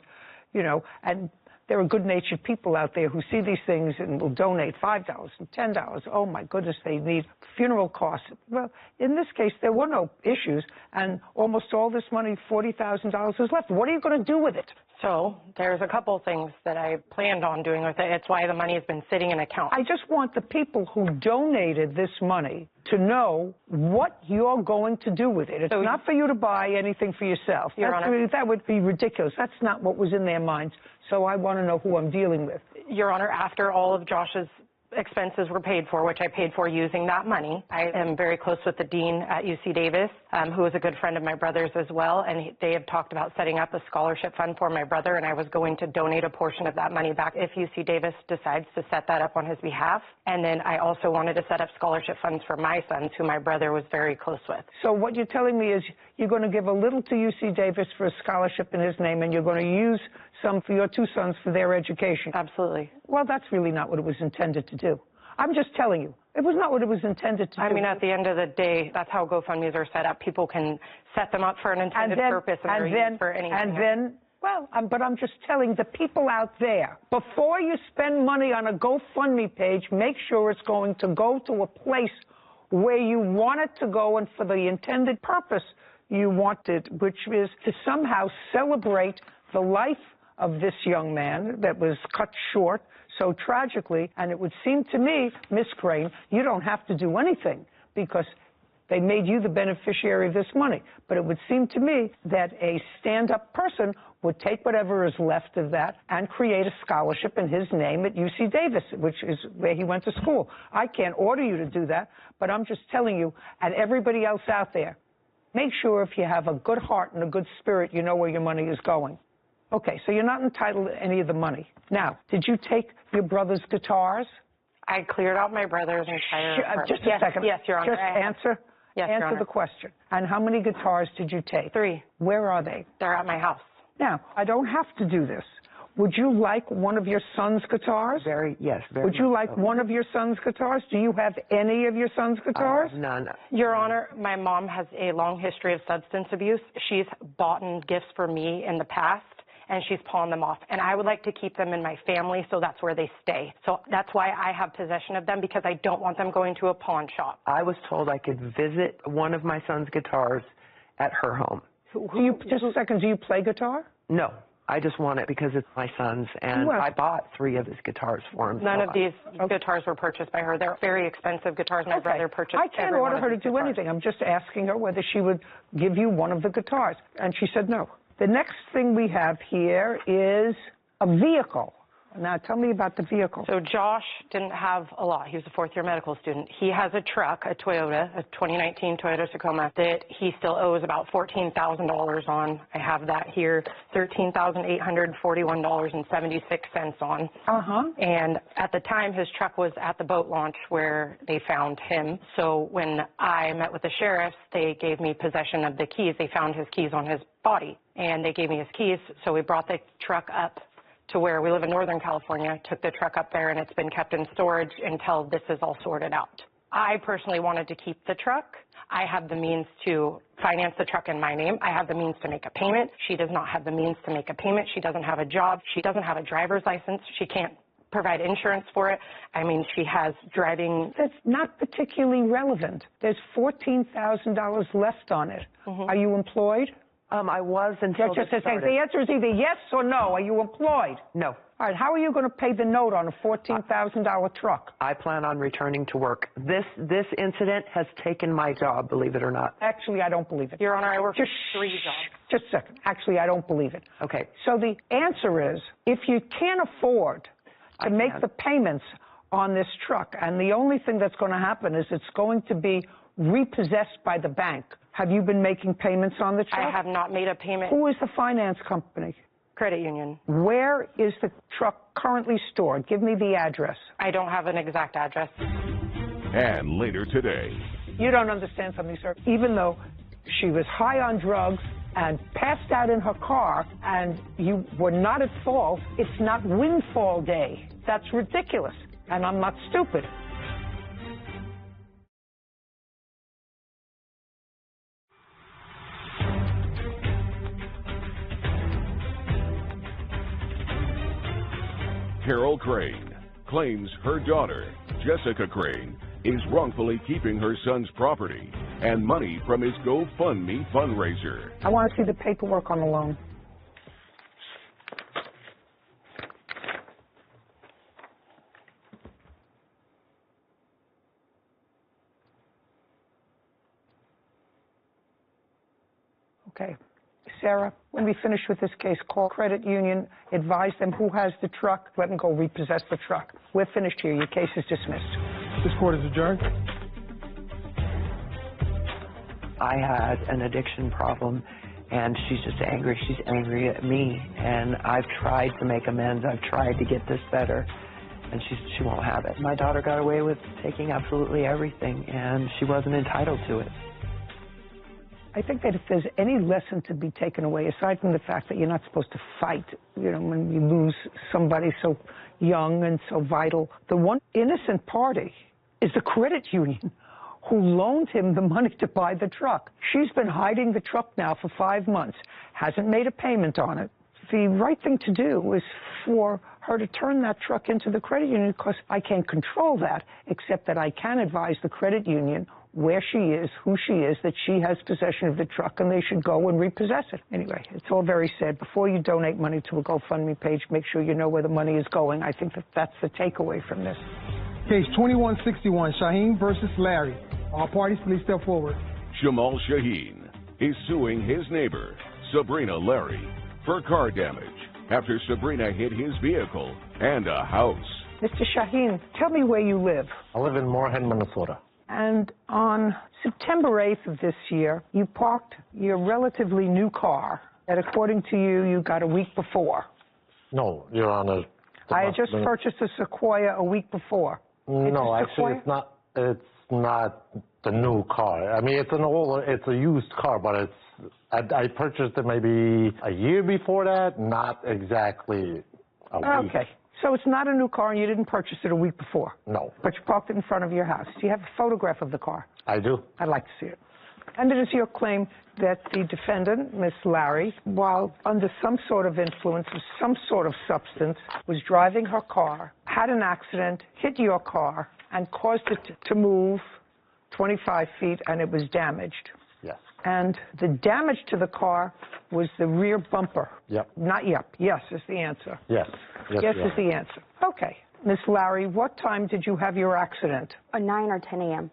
you know, and there are good-natured people out there who see these things and will donate $5 and $10. Oh, my goodness, they need funeral costs. Well, in this case, there were no issues, and almost all this money, $40,000, was left. What are you going to do with it? So there's a couple things that I planned on doing with it. It's why the money has been sitting in account. I just want the people who donated this money to know what you're going to do with it. It's not for you to buy anything for yourself. Your Honor. That would be ridiculous. That's not what was in their minds. So I want to know who I'm dealing with. Your Honor, after all of Josh's expenses were paid for, which I paid for using that money. I am very close with the dean at UC Davis, who is a good friend of my brother's as well, and they have talked about setting up a scholarship fund for my brother, and I was going to donate a portion of that money back if UC Davis decides to set that up on his behalf. And then I also wanted to set up scholarship funds for my sons, who my brother was very close with. So what you're telling me is you're going to give a little to UC Davis for a scholarship in his name, and you're going to use some for your 2 sons for their education. Absolutely. Well, that's really not what it was intended to do. I'm just telling you, it was not what it was intended to do. I mean, at the end of the day, that's how GoFundMes are set up. People can set them up for an intended purpose and they're used for anything. But I'm just telling the people out there, before you spend money on a GoFundMe page, make sure it's going to go to a place where you want it to go and for the intended purpose you want it, which is to somehow celebrate the life of this young man that was cut short so tragically. And it would seem to me, Miss Crane, you don't have to do anything because they made you the beneficiary of this money. But it would seem to me that a stand-up person would take whatever is left of that and create a scholarship in his name at UC Davis, which is where he went to school. I can't order you to do that, but I'm just telling you, and everybody else out there, make sure if you have a good heart and a good spirit, you know where your money is going. Okay, so you're not entitled to any of the money. Now, did you take your brother's guitars? I cleared out my brother's entire Just a second. Yes, Your Honor. Just Yes, Your Answer Honor. the question. And how many guitars did you take? 3. Where are they? They're at my house. Now, I don't have to do this. Would you like one of your son's guitars? Yes, very Would you much like so. one of your son's guitars? Do you have any of your son's guitars? None. Your Honor, my mom has a long history of substance abuse. She's bought gifts for me in the past, and she's pawned them off. And I would like to keep them in my family, so that's where they stay. So that's why I have possession of them, because I don't want them going to a pawn shop. I was told I could visit one of my son's guitars at her home. Just a second, do you play guitar? No. I just want it because it's my son's, and I bought 3 of his guitars for him. None of these guitars were purchased by her. They're very expensive guitars. My brother purchased I can't order her to do anything. I'm just asking her whether she would give you one of the guitars. And she said no. The next thing we have here is a vehicle. Now, tell me about the vehicle. So Josh didn't have a lot. He was a fourth-year medical student. He has a truck, a Toyota, a 2019 Toyota Tacoma, that he still owes about $14,000 on. I have that here, $13,841.76 on. And at the time, his truck was at the boat launch where they found him. So when I met with the sheriffs, they gave me possession of the keys. They found his keys on his body, and they gave me his keys. So we brought the truck up to where we live in Northern California, took the truck up there, and it's been kept in storage until this is all sorted out. I personally wanted to keep the truck. I have the means to finance the truck in my name. I have the means to make a payment. She does not have the means to make a payment. She doesn't have a job. She doesn't have a driver's license. She can't provide insurance for it. I mean, she has driving. That's not particularly relevant. There's $14,000 left on it. Are you employed? I was until The answer is either yes or no. Are you employed? No. All right, how are you going to pay the note on a $14,000 truck? I plan on returning to work. This incident has taken my job, believe it or not. Actually, I don't believe it. Your Honor, I work 3 jobs. Just a second. Actually, I don't believe it. Okay. So the answer is, if you can't afford to make the payments on this truck, and the only thing that's going to happen is it's going to be repossessed by the bank. Have you been making payments on the truck? I have not made a payment. Who is the finance company? Credit union. Where is the truck currently stored? Give me the address. I don't have an exact address. And later today. You don't understand something, sir. Even though she was high on drugs and passed out in her car and you were not at fault, it's not windfall day. That's ridiculous. And I'm not stupid. Carol Crane claims her daughter, Jessica Crane, is wrongfully keeping her son's property and money from his GoFundMe fundraiser. I want to see the paperwork on the loan. Okay. Sarah, when we finish with this case, call credit union, advise them who has the truck, let them go repossess the truck. We're finished here. Your case is dismissed. This court is adjourned. I had an addiction problem, and she's just angry. She's angry at me, and I've tried to make amends. I've tried to get this better, and she won't have it. My daughter got away with taking absolutely everything, and she wasn't entitled to it. I think that if there's any lesson to be taken away, aside from the fact that you're not supposed to fight, you know, when you lose somebody so young and so vital, the one innocent party is the credit union who loaned him the money to buy the truck. She's been hiding the truck now for 5 months, hasn't made a payment on it. The right thing to do is for her to turn that truck into the credit union, because I can't control that, except that I can advise the credit union where she is, who she is, that she has possession of the truck, and they should go and repossess it. Anyway, it's all very sad. Before you donate money to a GoFundMe page, make sure you know where the money is going. I think that that's the takeaway from this. Case 2161, Shaheen versus Larry. All parties, please step forward. Jamal Shaheen is suing his neighbor, Sabrina Larry, for car damage after Sabrina hit his vehicle and a house. Mr. Shaheen, tell me where you live. I live in Moorhead, Minnesota. And on September 8th of this year, you parked your relatively new car that, according to you, you got a week before. No, Your Honor. I had just purchased a Sequoia a week before. No, actually, it's not a new car. I mean, it's a used car, but I purchased it maybe a year before that, not exactly a week. Okay. So it's not a new car and you didn't purchase it a week before? No. But you parked it in front of your house. Do you have a photograph of the car? I do. I'd like to see it. And it is your claim that the defendant, Miss Larry, while under some sort of influence of some sort of substance, was driving her car, had an accident, hit your car, and caused it to move 25 feet, and it was damaged. Yes. And the damage to the car was the rear bumper. Yep. Not yep. Yes is the answer. Yes. Yes is the answer. Okay. Miss Larry, what time did you have your accident? 9 or 10 a.m.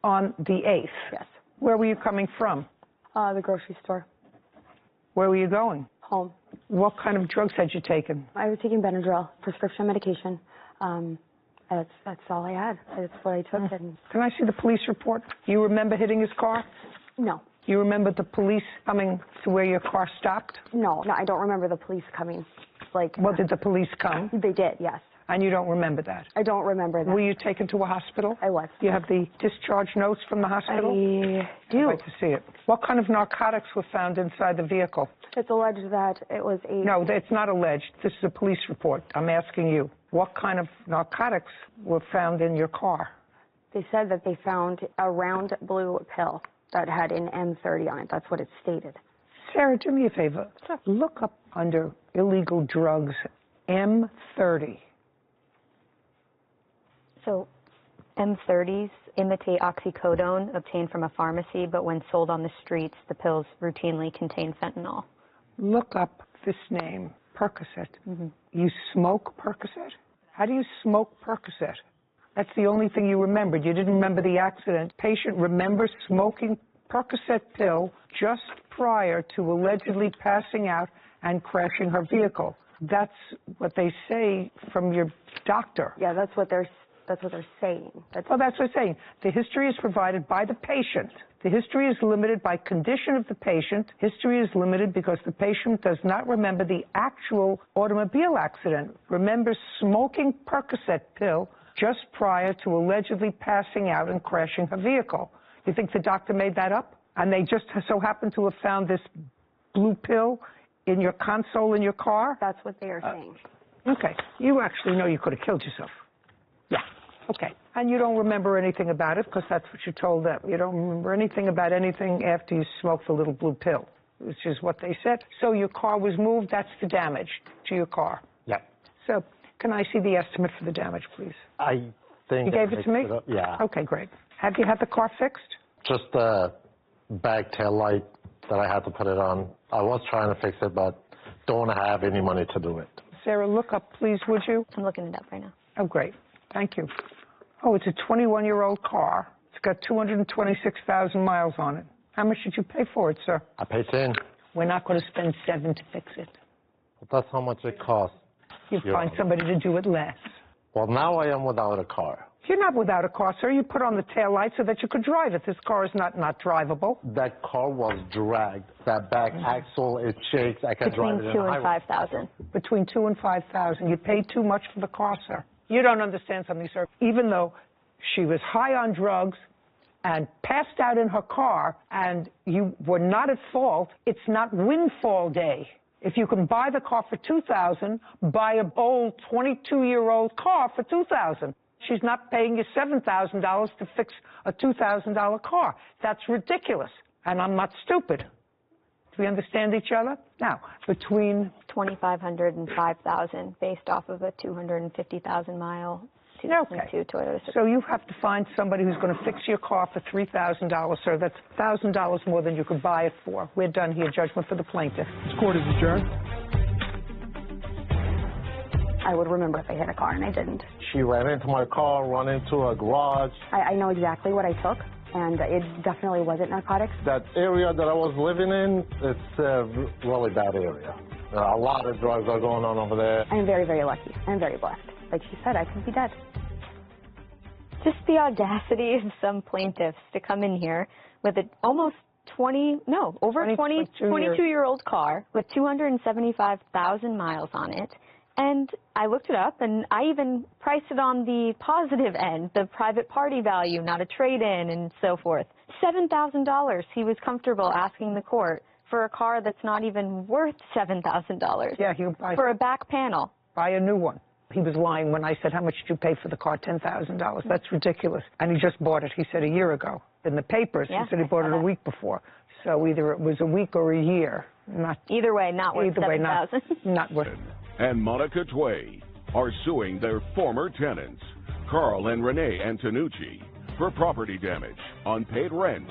On the 8th? Yes. Where were you coming from? The grocery store. Where were you going? Home. What kind of drugs had you taken? I was taking Benadryl, prescription medication. That's all I had. That's what I took. And Can I see the police report? You remember hitting his car? No. You remember the police coming to where your car stopped? No, I don't remember the police coming. Well, did the police come? They did, yes. And you don't remember that? I don't remember that. Were you taken to a hospital? I was. Do you have the discharge notes from the hospital? I do. I'd like to see it. What kind of narcotics were found inside the vehicle? It's alleged that it was a... No, it's not alleged. This is a police report. I'm asking you. What kind of narcotics were found in your car? They said that they found a round blue pill that had an M30 on it. That's what it stated. Sarah, do me a favor. Look up under illegal drugs, M30. So M30s imitate oxycodone obtained from a pharmacy, but when sold on the streets, the pills routinely contain fentanyl. Look up this name, Percocet. You smoke Percocet? How do you smoke Percocet? That's the only thing you remembered. You didn't remember the accident. Patient remembers smoking Percocet pill just prior to allegedly passing out and crashing her vehicle. That's what they say from your doctor. Yeah, that's what they're saying. Well, that's what I'm saying. The history is provided by the patient. The history is limited by condition of the patient. History is limited because the patient does not remember the actual automobile accident. Remembers smoking Percocet pill just prior to allegedly passing out and crashing her vehicle. You think the doctor made that up? And they just so happen to have found this blue pill in your console in your car? That's what they are saying. Okay. You actually know you could have killed yourself. Yeah. Okay. And you don't remember anything about it because that's what you told them. You don't remember anything about anything after you smoked the little blue pill, which is what they said. So your car was moved. That's the damage to your car. Yep. So can I see the estimate for the damage, please? I think... You gave it to me? Yeah. Okay, great. Have you had the car fixed? Just the back tail light that I had to put it on. I was trying to fix it, but don't have any money to do it. Sarah, look up, please, would you? I'm looking it up right now. Oh, great. Thank you. Oh, it's a 21-year-old car. It's got 226,000 miles on it. How much did you pay for it, sir? I paid 10. We're not going to spend 7 to fix it. But that's how much it costs. You find somebody to do it less. Well, now I am without a car. You're not without a car, sir. You put on the tail light so that you could drive it. This car is not drivable. That car was dragged. That back axle, it shakes. I can drive it in Between 2 the and highway. 5,000. Between 2 and 5,000. You paid too much for the car, sir. You don't understand something, sir. Even though she was high on drugs and passed out in her car and you were not at fault, it's not windfall day. If you can buy the car for $2,000, buy an old 22-year-old car for $2,000. She's not paying you $7,000 to fix a $2,000 car. That's ridiculous. And I'm not stupid. Do we understand each other? Now, between $2,500 and $5,000 based off of a 250,000-mile 2002 Toyota. So you have to find somebody who's going to fix your car for $3,000, sir. That's $1,000 more than you could buy it for. We're done here. Judgment for the plaintiff. This court is adjourned. I would remember if I hit a car, and I didn't. She ran into my car, run into a garage. I know exactly what I took, and it definitely wasn't narcotics. That area that I was living in, it's a really bad area. A lot of drugs are going on over there. I'm very, very lucky. I'm very blessed. Like she said, I could be dead. Just the audacity of some plaintiffs to come in here with an almost 22-year-old car with 275,000 miles on it And I looked it up, and I even priced it on the positive end, the private party value, not a trade-in and so forth. $7,000 he was comfortable asking the court for a car that's not even worth $7,000. Yeah, he'll buy for a back panel. Buy a new one. He was lying when I said, how much did you pay for the car? $10,000. That's ridiculous. And he just bought it, he said, a year ago. In the papers, Yeah, he said he bought it a week before. So either it was a week or a year. Either way, not worth $7,000. Not worth. And Monica Tway are suing their former tenants, Carl and Renee Antonucci, for property damage, unpaid rent,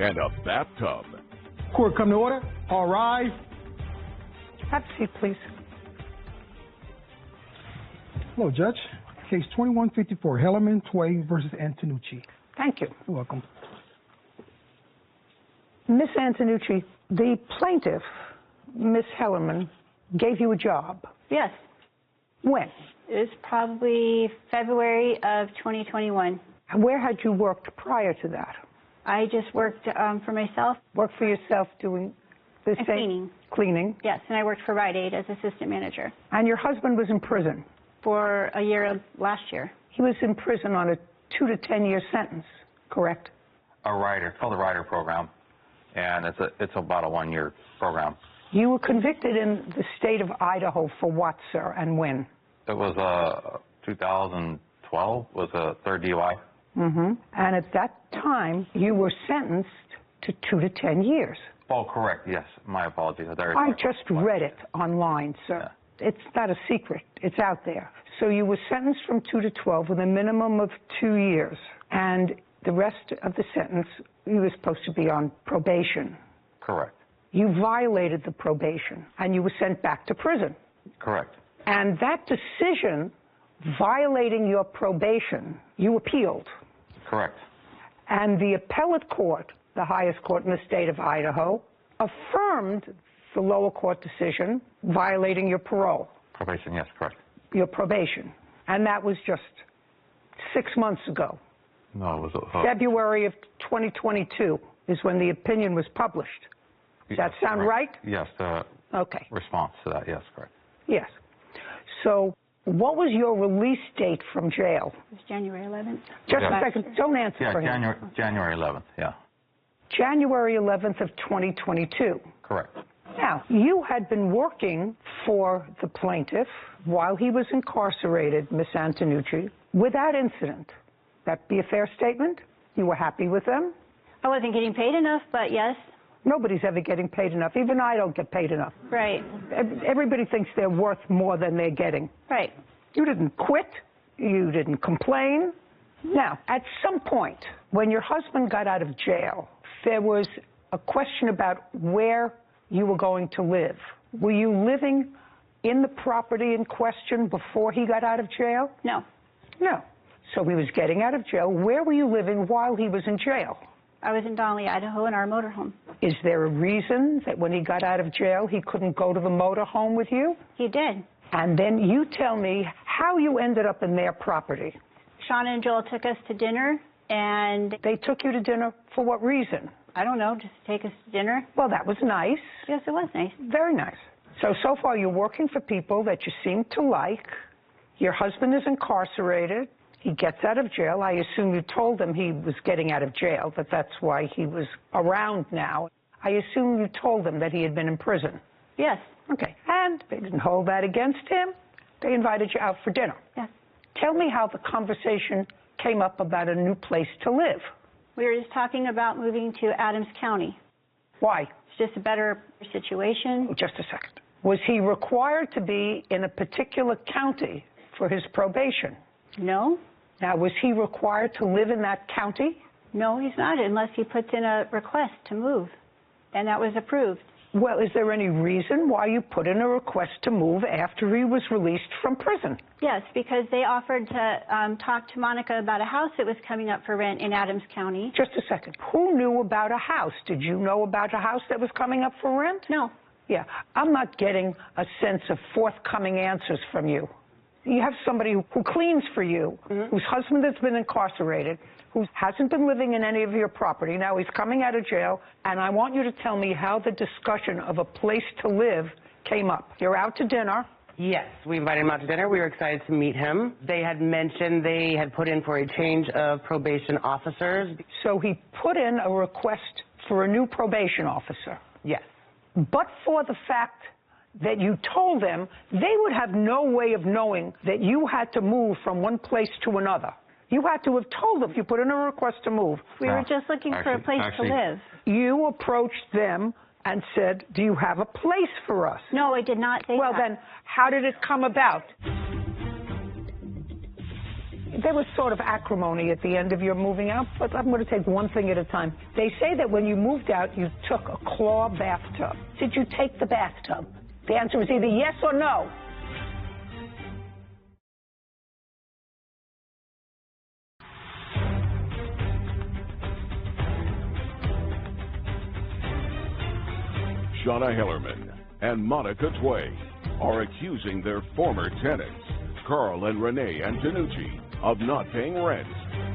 and a bathtub. Court come to order. All rise. Have a seat, please. Hello, Judge. Case 2154, Hellerman Tway versus Antonucci. Thank you. You're welcome. Miss Antonucci, the plaintiff, Miss Hellerman, gave you a job. Yes. When? It was probably February of 2021. Where had you worked prior to that? I just worked for myself. Worked for yourself doing the same? Cleaning. Cleaning? Yes, and I worked for Rite Aid as assistant manager. And your husband was in prison? For a year last year. He was in prison on a 2 to 10 year sentence, correct? A rider. It's called the rider program, and it's about a 1 year program. You were convicted in the state of Idaho for what, sir, and when? It was 2012 was a third DUI. Mm-hmm. And at that time, you were sentenced to 2 to 10 years. Oh, correct. Yes, my apologies. I just read it online, sir. Yeah. It's not a secret. It's out there. So you were sentenced from 2 to 12 with a minimum of 2 years. And the rest of the sentence, you were supposed to be on probation. Correct. You violated the probation, and you were sent back to prison. Correct. And that decision, violating your probation, you appealed. Correct. And the appellate court, the highest court in the state of Idaho, affirmed the lower court decision violating your parole. Probation, yes, correct. Your probation. And that was just 6 months ago. No, it was... February of 2022 is when the opinion was published. Does that sound right? Yes, the response to that, yes, correct. Yes. So what was your release date from jail? It was January 11th. Just a second. Don't answer for him. January 11th, yeah. January 11th of 2022. Correct. Now, you had been working for the plaintiff while he was incarcerated, Miss Antonucci, without incident. That be a fair statement? You were happy with them? I wasn't getting paid enough, but yes. Nobody's ever getting paid enough. Even I don't get paid enough. Right. Everybody thinks they're worth more than they're getting. Right. You didn't quit. You didn't complain. Now, at some point, when your husband got out of jail, there was a question about where you were going to live. Were you living in the property in question before he got out of jail? No. No. So he was getting out of jail. Where were you living while he was in jail? I was in Donnelly, Idaho, in our motorhome. Is there a reason that when he got out of jail, he couldn't go to the motorhome with you? He did. And then you tell me how you ended up in their property. Shauna and Joel took us to dinner, and... They took you to dinner for what reason? I don't know, just to take us to dinner. Well, that was nice. Yes, it was nice. Very nice. So far you're working for people that you seem to like. Your husband is incarcerated. He gets out of jail. I assume you told him he was getting out of jail, that that's why he was around now. I assume you told him that he had been in prison. Yes. Okay. And they didn't hold that against him. They invited you out for dinner. Yes. Tell me how the conversation came up about a new place to live. We were just talking about moving to Adams County. Why? It's just a better situation. Just a second. Was he required to be in a particular county for his probation? No. Now, was he required to live in that county? No, he's not, unless he puts in a request to move, and that was approved. Well, is there any reason why you put in a request to move after he was released from prison? Yes, because they offered to talk to Monica about a house that was coming up for rent in Adams County. Just a second. Who knew about a house? Did you know about a house that was coming up for rent? No. Yeah, I'm not getting a sense of forthcoming answers from you. You have somebody who cleans for you, whose husband has been incarcerated, who hasn't been living in any of your property. Now he's coming out of jail, and I want you to tell me how the discussion of a place to live came up. You're out to dinner. Yes, we invited him out to dinner. We were excited to meet him. They had mentioned they had put in for a change of probation officers. So he put in a request for a new probation officer. Yes. But for the fact that you told them, they would have no way of knowing that you had to move from one place to another. You had to have told them you put in a request to move. We were just looking for a place to live. You approached them and said, do you have a place for us? No, I did not say that. Well, then, how did it come about? There was sort of acrimony at the end of your moving out, but I'm going to take one thing at a time. They say that when you moved out, you took a claw bathtub. Did you take the bathtub? The answer is either yes or no. Shauna Hillerman and Monica Tway are accusing their former tenants, Carl and Renee Antonucci, of not paying rent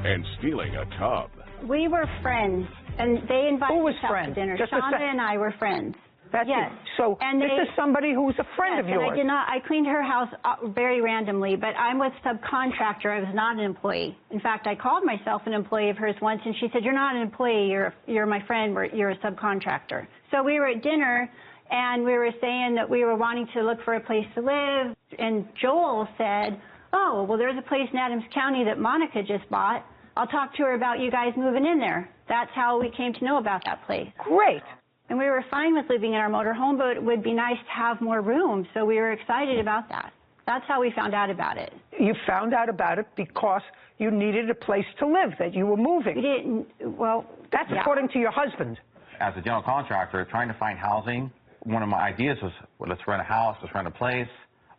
and stealing a tub. We were friends, and they invited us out friends? to dinner. Just Shauna and I were friends. That's yes. it. So and this is somebody who's a friend of yours. And I did not. I cleaned her house very randomly, but I'm with subcontractor. I was not an employee. In fact, I called myself an employee of hers once, and she said, "You're not an employee. You're my friend. You're a subcontractor." So we were at dinner, and we were saying that we were wanting to look for a place to live, and Joel said, "Oh, well, there's a place in Adams County that Monica just bought. I'll talk to her about you guys moving in there." That's how we came to know about that place. Great. And we were fine with living in our motorhome, but it would be nice to have more room, so we were excited about that. That's how we found out about it. You found out about it because you needed a place to live, that you were moving. We didn't, well... That's according to your husband. As a general contractor, trying to find housing, one of my ideas was, well, let's rent a house, let's rent a place.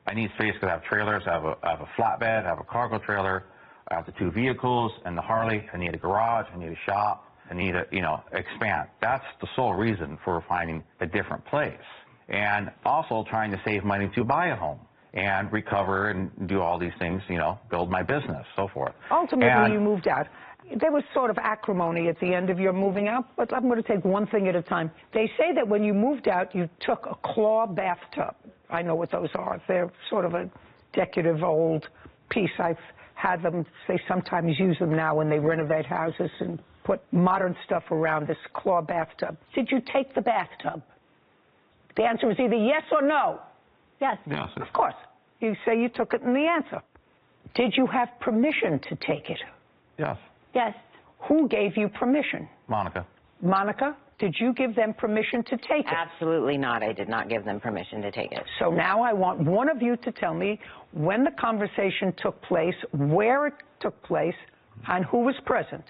I need space because I have trailers, I have a flatbed, I have a cargo trailer, I have the 2 vehicles and the Harley. I need a garage, I need a shop. I need to, expand. That's the sole reason for finding a different place. And also trying to save money to buy a home and recover and do all these things, build my business, so forth. Ultimately, you moved out. There was sort of acrimony at the end of your moving out, but I'm going to take one thing at a time. They say that when you moved out, you took a claw bathtub. I know what those are. They're sort of a decorative old piece. I've had them, they sometimes use them now when they renovate houses and put modern stuff around this claw bathtub. Did you take the bathtub? The answer is either yes or no. Yes. Yes. Of course. You say you took it in the answer. Did you have permission to take it? Yes. Yes. Who gave you permission? Monica. Monica, did you give them permission to take it? Absolutely not. I did not give them permission to take it. So now I want one of you to tell me when the conversation took place, where it took place, and who was present.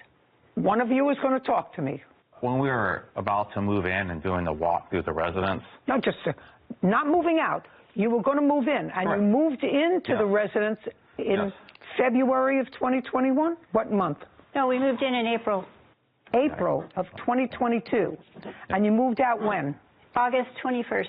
One of you is going to talk to me. When we were about to move in and doing the walk through the residence. No, just not moving out. You were going to move in, and you moved into the residence in February of 2021? What month? No, we moved in April. April of 2022. And you moved out when? August 21st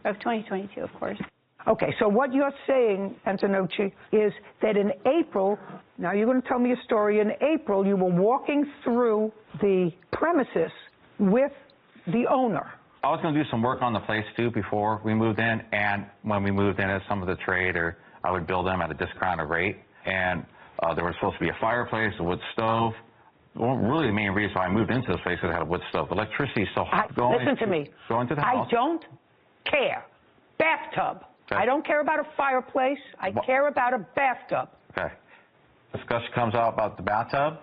of 2022, of course. Okay, so what you're saying, Antonucci, is that in April, now you're going to tell me a story, in April you were walking through the premises with the owner. I was going to do some work on the place too before we moved in, and when we moved in as some of the trade, or I would build them at a discounted rate, and there was supposed to be a fireplace, a wood stove. Well, really the main reason why I moved into this place is it had a wood stove. Electricity is so hot. Listen to me. Go into the house. I don't care. Bathtub. Okay. I don't care about a fireplace. I care about a bathtub. Okay. Discussion comes out about the bathtub.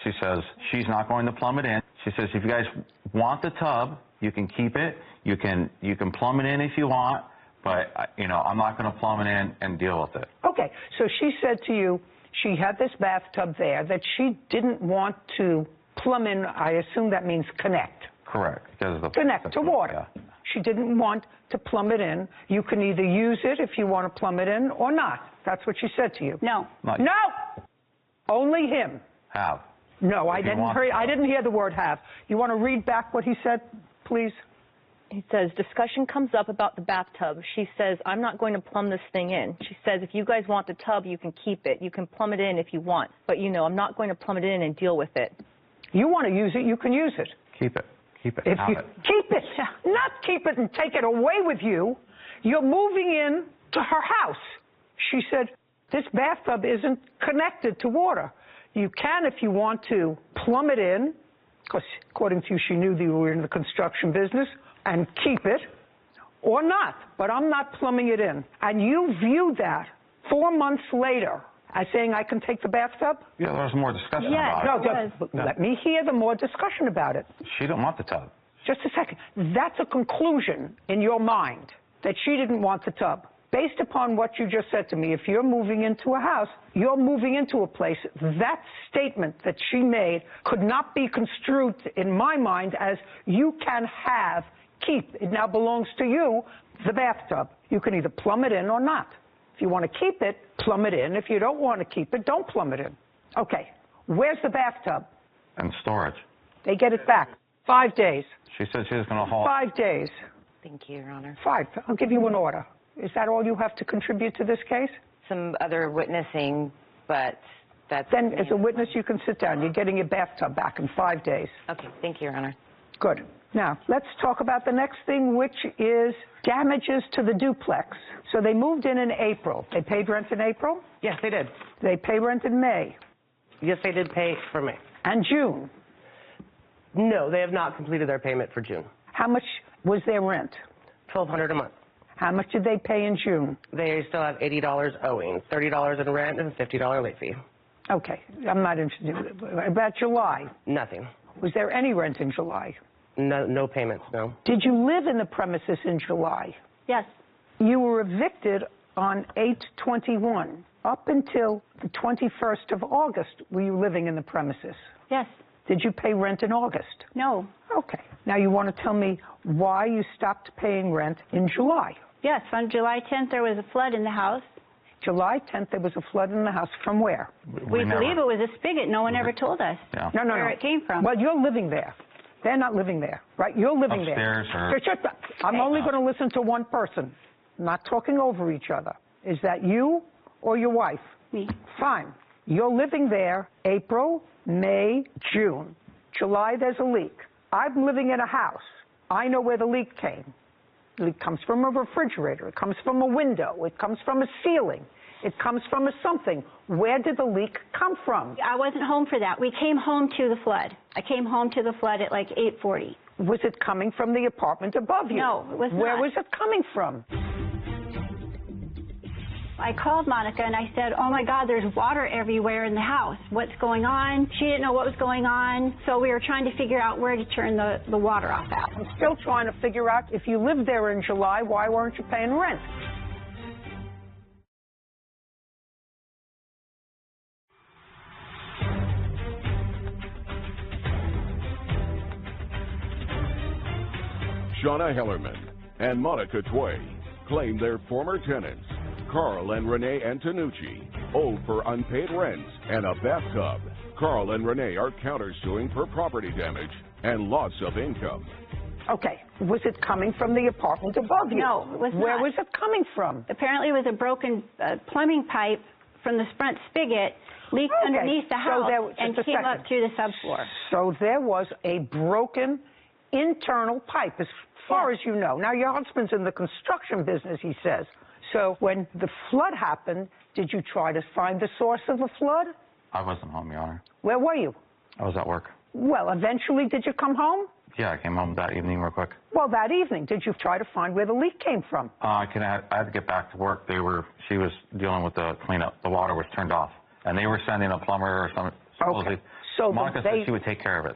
She says she's not going to plumb it in. She says if you guys want the tub, you can keep it. You can plumb it in if you want, but I'm not going to plumb it in and deal with it. Okay. So she said to you she had this bathtub there that she didn't want to plumb in. I assume that means connect. Correct. Because of the connect to water. Yeah. She didn't want to plumb it in. You can either use it if you want to plumb it in or not. That's what she said to you. No. No. Only him. Have. No, I didn't hear the word have. You want to read back what he said, please? He says, discussion comes up about the bathtub. She says, I'm not going to plumb this thing in. She says, if you guys want the tub, you can keep it. You can plumb it in if you want. But, I'm not going to plumb it in and deal with it. You want to use it, you can use it. Keep it. Keep it. Keep it. Not keep it and take it away with you. You're moving in to her house. She said, this bathtub isn't connected to water. You can, if you want to, plumb it in, because according to you, she knew that you were in the construction business, and keep it, or not. But I'm not plumbing it in. And you viewed that 4 months later as saying, I can take the bathtub? Yeah, there was more discussion about it. No, let me hear the more discussion about it. She didn't want the tub. Just a second. That's a conclusion in your mind, that she didn't want the tub. Based upon what you just said to me, if you're moving into a house, you're moving into a place, that statement that she made could not be construed, in my mind, as you can have, keep. It now belongs to you, the bathtub. You can either plumb it in or not. If you want to keep it, plumb it in. If you don't want to keep it, don't plumb it in. Okay, where's the bathtub? And storage. They get it back. 5 days. She said she was going to haul. 5 days. Thank you, Your Honor. 5. I'll give you an order. Is that all you have to contribute to this case? Some other witnessing, but that's... Then, as a witness, you can sit down. You're getting your bathtub back in 5 days. Okay, thank you, Your Honor. Good. Now, let's talk about the next thing, which is damages to the duplex. So they moved in April. They paid rent in April? Yes, they did. They pay rent in May? Yes, they did pay for May. And June? No, they have not completed their payment for June. How much was their rent? $1,200 a month. How much did they pay in June? They still have $80 owing, $30 in rent, and a $50 late fee. Okay, I'm not interested. About July? Nothing. Was there any rent in July? No payments, no. Did you live in the premises in July? Yes. You were evicted on 8/21. Up until the 21st of August, were you living in the premises? Yes. Did you pay rent in August? No. Okay. Now you want to tell me why you stopped paying rent in July? Yes, on July 10th there was a flood in the house. July 10th there was a flood in the house. From where? We believe it was a spigot. No one ever told us where it came from. Well, you're living there. They're not living there, right? You're living upstairs there. I'm only going to listen to one person. I'm not talking over each other. Is that you or your wife? Me. Fine. You're living there April, May, June. July, there's a leak. I'm living in a house. I know where the leak came. The leak comes from a refrigerator. It comes from a window. It comes from a ceiling. It comes from a something. Where did the leak come from? I wasn't home for that. We came home to the flood. I came home to the flood at like 8:40. Was it coming from the apartment above you? No, it was not. Where was it coming from? I called Monica and I said, oh my God, there's water everywhere in the house. What's going on? She didn't know what was going on, so we were trying to figure out where to turn the water off at. I'm still trying to figure out, if you lived there in July, why weren't you paying rent? Shauna Hellerman and Monica Tway claim their former tenants, Carl and Renee Antonucci, owe for unpaid rent and a bathtub. Carl and Renee are countersuing for property damage and loss of income. Okay, was it coming from the apartment above you? No, it was not. Where was it coming from? Apparently it was a broken plumbing pipe from the front spigot leaked underneath the house and came up through the subfloor. So there was a broken internal pipe, as far as you know. Now, your husband's in the construction business, he says. So when the flood happened, did you try to find the source of the flood? I wasn't home, Your Honor. Where were you? I was at work. Well, eventually, did you come home? Yeah, I came home that evening real quick. Well, that evening, did you try to find where the leak came from? I had to get back to work. She was dealing with the cleanup. The water was turned off, and they were sending a plumber or something. Okay. So Monica said she would take care of it.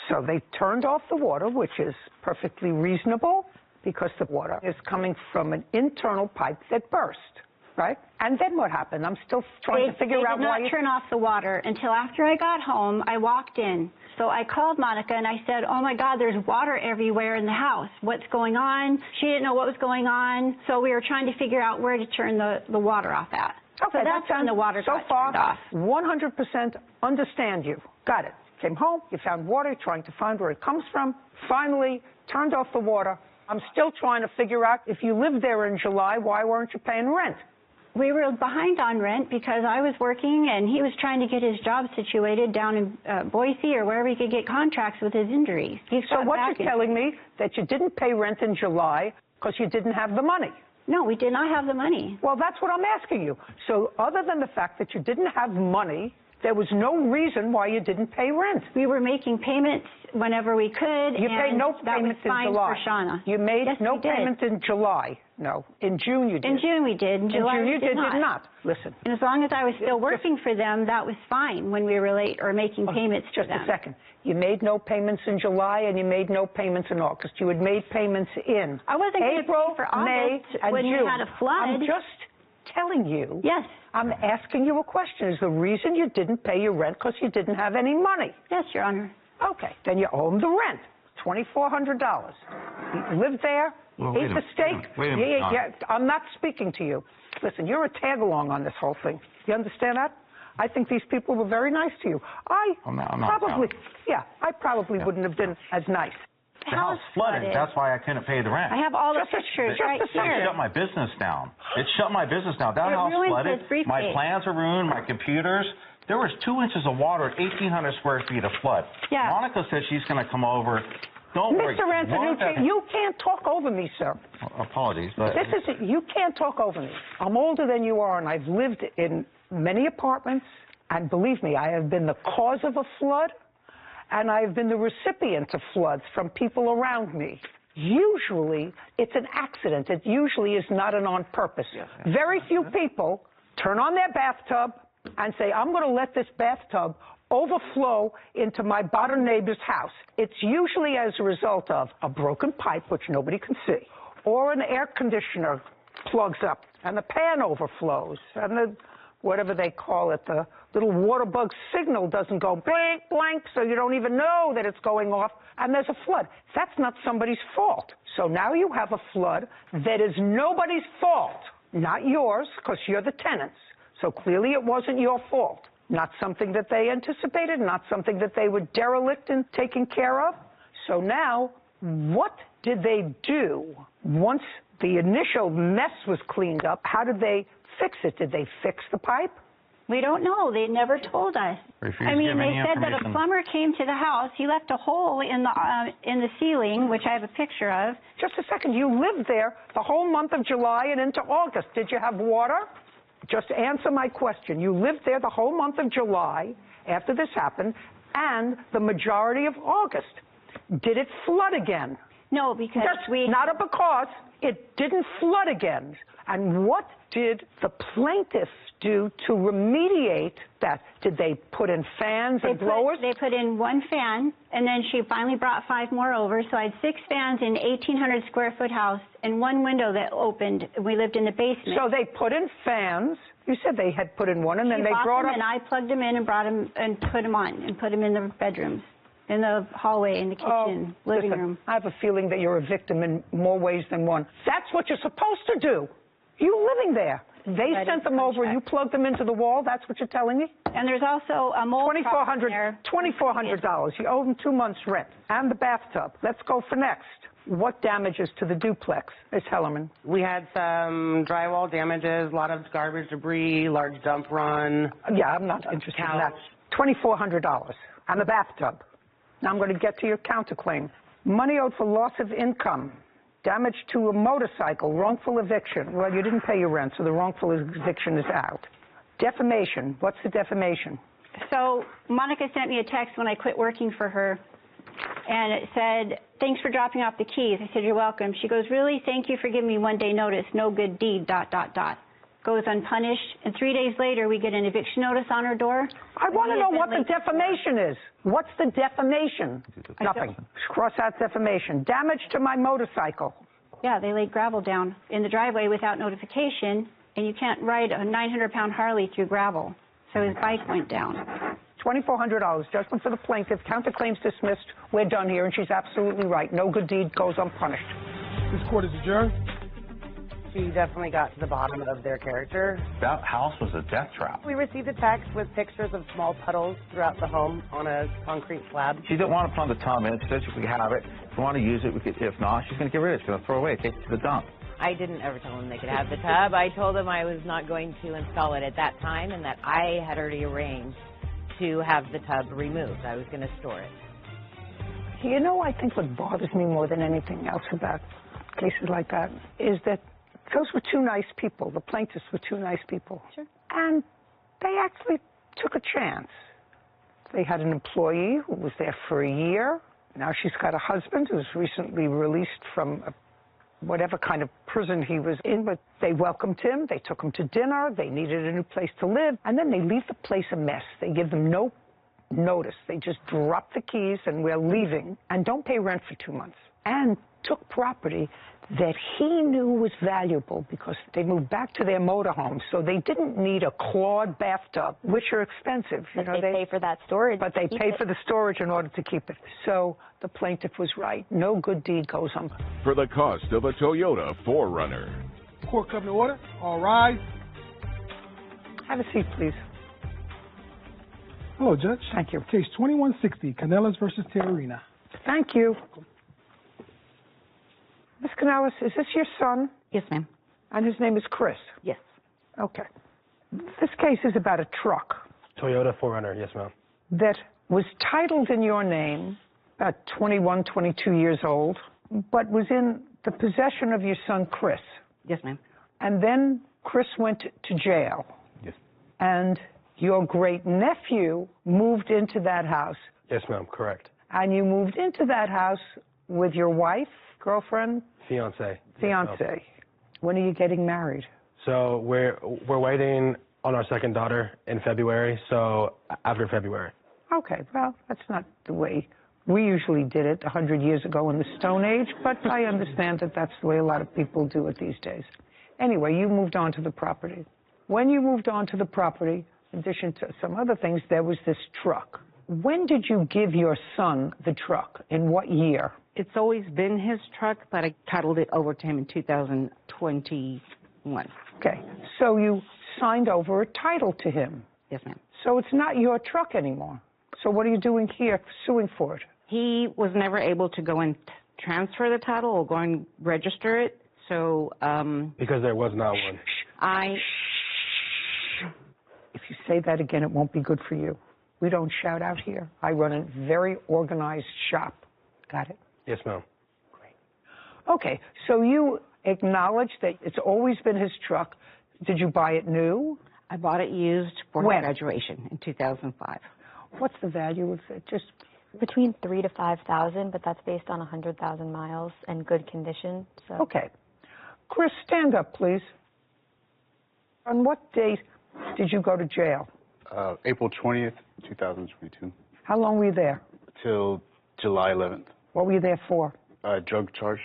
So they turned off the water, which is perfectly reasonable, because the water is coming from an internal pipe that burst, right? And then what happened? I'm still trying to figure out why. They did not turn off the water until after I got home. I walked in. So I called Monica and I said, oh my God, there's water everywhere in the house. What's going on? She didn't know what was going on. So we were trying to figure out where to turn the water off at. Okay, so that's when the water got turned off. 100% understand you. Got it. Came home, you found water, trying to find where it comes from. Finally, turned off the water. I'm still trying to figure out, if you lived there in July, why weren't you paying rent? We were behind on rent because I was working and he was trying to get his job situated down in Boise or wherever he could get contracts with his injuries. So what you're telling me, that you didn't pay rent in July because you didn't have the money? No, we did not have the money. Well, that's what I'm asking you. So other than the fact that you didn't have money, there was no reason why you didn't pay rent. We were making payments whenever we could. You paid no payments in July. For Shauna. You made yes, no payment in July. No. In June you did. In June we did. In July June you did not. Listen. And as long as I was still working for them, that was fine when we were late or making payments just for them. Just a second. You made no payments in July and you made no payments in August. You had made payments in I wasn't April, for August May, and when June. we had a flood. I'm just telling you. Yes. I'm asking you a question. Is the reason you didn't pay your rent because you didn't have any money? Yes, Your Honor. Okay. Then you owe them the rent, $2,400. You lived there, ate the steak. Wait a minute. I'm not speaking to you. Listen, you're a tag-along on this whole thing. You understand that? I think these people were very nice to you. I probably wouldn't have been as nice. The house flooded. That's why I couldn't pay the rent. I have all the pictures right here. It shut my business down. It shut my business down. That house flooded. My plans are ruined. My computers. There was 2 inches of water at 1,800 square feet of flood. Yeah. Monica said she's going to come over. Don't worry. Mr. Antonucci, you can't talk over me, sir. Apologies, but you can't talk over me. I'm older than you are, and I've lived in many apartments, and believe me, I have been the cause of a flood, and I have been the recipient of floods from people around me. Usually, it's an accident. It usually is not an on purpose. Very few people turn on their bathtub and say, I'm going to let this bathtub overflow into my bottom neighbor's house. It's usually as a result of a broken pipe, which nobody can see, or an air conditioner plugs up and the pan overflows, and the, whatever they call it, the little water bug signal doesn't go blank, blank, so you don't even know that it's going off, and there's a flood. That's not somebody's fault. So now you have a flood that is nobody's fault, not yours, because you're the tenants. So clearly it wasn't your fault. Not something that they anticipated, not something that they were derelict in taking care of. So now, what did they do once the initial mess was cleaned up? How did they fix it? Did they fix the pipe? We don't know. They never told us. I mean, they said that a plumber came to the house. He left a hole in the ceiling, which I have a picture of. Just a second. You lived there the whole month of July and into August. Did you have water? Just answer my question. You lived there the whole month of July after this happened and the majority of August. Did it flood again? No, because not a because. It didn't flood again. And what did the plaintiffs do to remediate that? Did they put in fans and blowers? They put in one fan, and then she finally brought 5 more over. So I had 6 fans in an 1,800 square foot house and 1 window that opened. We lived in the basement. So they put in fans. You said they had put in one, and then they brought them, and I plugged them in and brought them and put them on and put them in the bedrooms, in the hallway, in the kitchen, living room. I have a feeling that you're a victim in more ways than one. That's what you're supposed to do. You living there. They sent them over. You plugged them into the wall. That's what you're telling me? And there's also a mold problem there. $2,400. You owe them 2 months' rent and the bathtub. Let's go for next. What damages to the duplex, Ms. Hellerman? We had some drywall damages, a lot of garbage debris, large dump run. Yeah, I'm not interested in that. $2,400 and the bathtub. Now I'm going to get to your counterclaim. Money owed for loss of income. Damage to a motorcycle, wrongful eviction. Well, you didn't pay your rent, so the wrongful eviction is out. Defamation. What's the defamation? So Monica sent me a text when I quit working for her, and it said, thanks for dropping off the keys. I said, you're welcome. She goes, really? Thank you for giving me 1 day notice. No good deed, ... Goes unpunished, and 3 days later, we get an eviction notice on her door. I want to know what the defamation is. What's the defamation? Nothing. Cross out defamation. Damage to my motorcycle. Yeah, they laid gravel down in the driveway without notification, and you can't ride a 900-pound Harley through gravel. So his bike went down. $2,400. Judgment for the plaintiff. Counterclaims dismissed. We're done here, and she's absolutely right. No good deed goes unpunished. This court is adjourned. She definitely got to the bottom of their character. That house was a death trap. We received a text with pictures of small puddles throughout the home on a concrete slab. She didn't want to plumb the tub in. She said we could have it. If we want to use it, we could. If not, she's going to get rid of it. She's going to throw it away, take it to the dump. I didn't ever tell them they could have the tub. I told them I was not going to install it at that time and that I had already arranged to have the tub removed. I was going to store it. You know, I think what bothers me more than anything else about cases like that is that those were two nice people. The plaintiffs were two nice people. Sure. And they actually took a chance. They had an employee who was there for a year. Now she's got a husband who's recently released from whatever kind of prison he was in, but they welcomed him, they took him to dinner, they needed a new place to live, and then they leave the place a mess. They give them no notice. They just drop the keys and we're leaving, and don't pay rent for 2 months. And took property that he knew was valuable because they moved back to their motorhome, so they didn't need a clawed bathtub, which are expensive. But they pay for that storage. But they pay for the storage in order to keep it. So the plaintiff was right. No good deed goes unpunished. For the cost of a Toyota 4Runner. Court coming to order. All rise. Have a seat, please. Hello, Judge. Thank you. Case 2160, Canellas versus Terrina. Thank you. Ms. Canellas, is this your son? Yes, ma'am. And his name is Chris? Yes. Okay. This case is about a truck. Toyota 4Runner, yes, ma'am. That was titled in your name, about 21, 22 years old, but was in the possession of your son, Chris. Yes, ma'am. And then Chris went to jail. Yes. And your great-nephew moved into that house. Yes, ma'am, correct. And you moved into that house with your wife, girlfriend? Fiance. Fiance. Yes, when are you getting married? so we're waiting on our second daughter in February, so after February. Okay, well, that's not the way we usually did it 100 years ago in the Stone Age, but I understand that that's the way a lot of people do it these days. Anyway, you moved on to the property. When you moved on to the property, in addition to some other things, there was this truck. When did you give your son the truck? In what year? It's always been his truck, but I titled it over to him in 2021. Okay, so you signed over a title to him. Yes, ma'am. So it's not your truck anymore. So what are you doing here, suing for it? He was never able to go and transfer the title or go and register it, so... Because there was not one. If you say that again, it won't be good for you. We don't shout out here. I run a very organized shop. Got it? Yes, ma'am. Okay, so you acknowledge that it's always been his truck. Did you buy it new? I bought it used for When? graduation in 2005. What's the value of it? Just between $3,000 to $5,000, but that's based on 100,000 miles and good condition. So. Okay. Chris, stand up, please. On what date did you go to jail? April 20th, 2022. How long were you there? Till July 11th. What were you there for? Drug charge.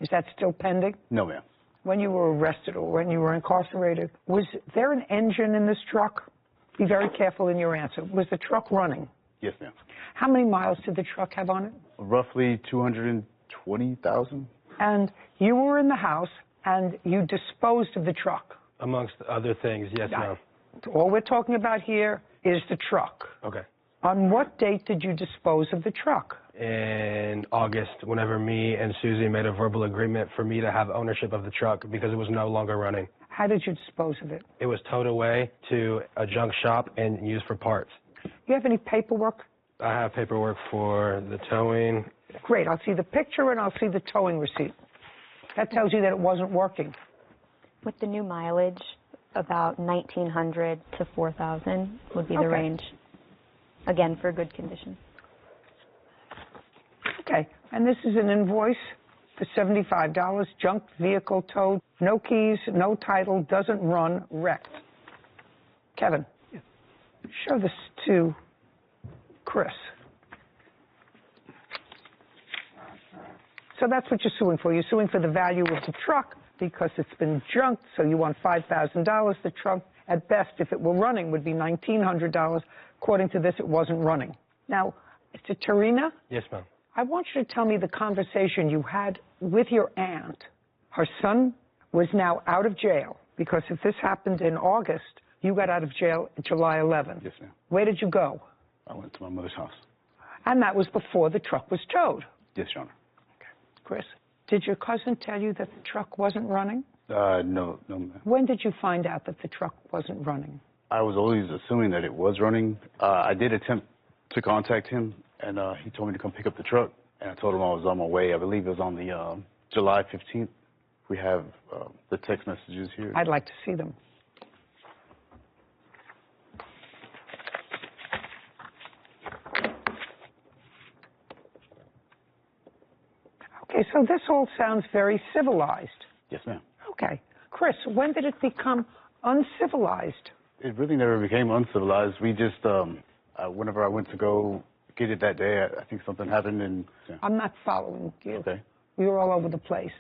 Is that still pending? No, ma'am. When you were arrested or when you were incarcerated, was there an engine in this truck? Be very careful in your answer. Was the truck running? Yes, ma'am. How many miles did the truck have on it? Roughly 220,000. And you were in the house and you disposed of the truck? Amongst other things, yes, ma'am. All we're talking about here is the truck. Okay. On what date did you dispose of the truck? In August, whenever me and Susie made a verbal agreement for me to have ownership of the truck because it was no longer running. How did you dispose of it? It was towed away to a junk shop and used for parts. You have any paperwork? I have paperwork for the towing. Great. I'll see the picture and I'll see the towing receipt. That tells you that it wasn't working. With the new mileage, about 1,900 to 4,000 would be the range. Again, for good condition. Okay. And this is an invoice for $75. Junk vehicle towed. No keys, no title, doesn't run, wrecked. Kevin, show this to Chris. So that's what you're suing for. You're suing for the value of the truck because it's been junked, so you want $5,000. The truck, at best, if it were running, would be $1,900. According to this, it wasn't running. Now, Mr. Terrina? Yes, ma'am. I want you to tell me the conversation you had with your aunt. Her son was now out of jail because if this happened in August, you got out of jail July 11th. Yes, ma'am. Where did you go? I went to my mother's house. And that was before the truck was towed. Yes, Your Honor. Chris, did your cousin tell you that the truck wasn't running? No, ma'am. When did you find out that the truck wasn't running? I was always assuming that it was running. I did attempt to contact him, and he told me to come pick up the truck. And I told him I was on my way. I believe it was on the July 15th. We have the text messages here. I'd like to see them. Okay, so this all sounds very civilized. Yes, ma'am. Okay. Chris, when did it become uncivilized? It really never became uncivilized. We just, whenever I went to go get it that day, I think something happened and... Yeah. I'm not following you. Okay. We were all over the place.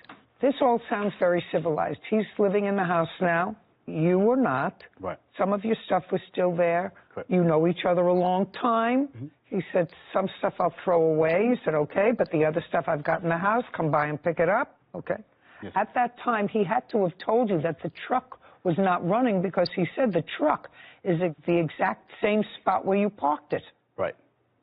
This all sounds very civilized. He's living in the house now. You were not. Right. Some of your stuff was still there. Correct. You know each other a long time. Mm-hmm. He said, some stuff I'll throw away. You said, okay, but the other stuff I've got in the house, come by and pick it up. Okay. Yes. At that time, he had to have told you that the truck was not running because he said the truck is at the exact same spot where you parked it. Right.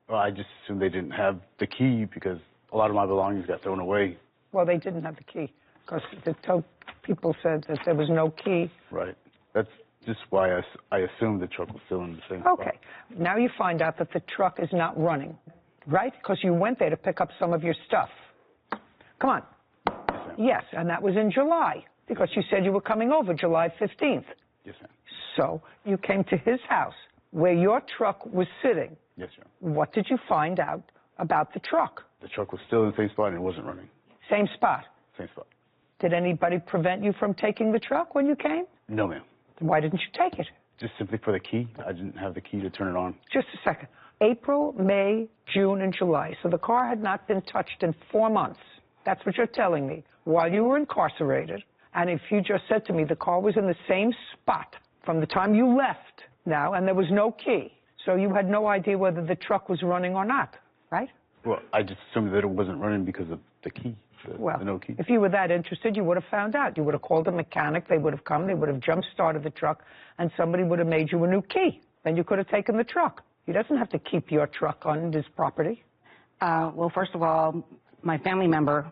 Well, I just assumed they didn't have the key because a lot of my belongings got thrown away. Well, they didn't have the key because the tow people said that there was no key. Right. That's just why I assumed the truck was still in the same spot. Okay. Now you find out that the truck is not running, right? Because you went there to pick up some of your stuff. Come on. Yes, and that was in July because you said you were coming over July 15th. Yes, ma'am. So you came to his house where your truck was sitting. Yes, ma'am. What did you find out about the truck? The truck was still in the same spot and it wasn't running. Same spot? Same spot. Did anybody prevent you from taking the truck when you came? No, ma'am. Why didn't you take it? Just simply for the key. I didn't have the key to turn it on. Just a second. April, May, June, and July. So the car had not been touched in 4 months. That's what you're telling me. While you were incarcerated, and if you just said to me the car was in the same spot from the time you left now, and there was no key, so you had no idea whether the truck was running or not, right? Well, I just assumed that it wasn't running because of the key, the no key. If you were that interested, you would have found out. You would have called a mechanic, they would have come, they would have jump-started the truck, and somebody would have made you a new key. Then you could have taken the truck. He doesn't have to keep your truck on his property. Well, first of all, my family member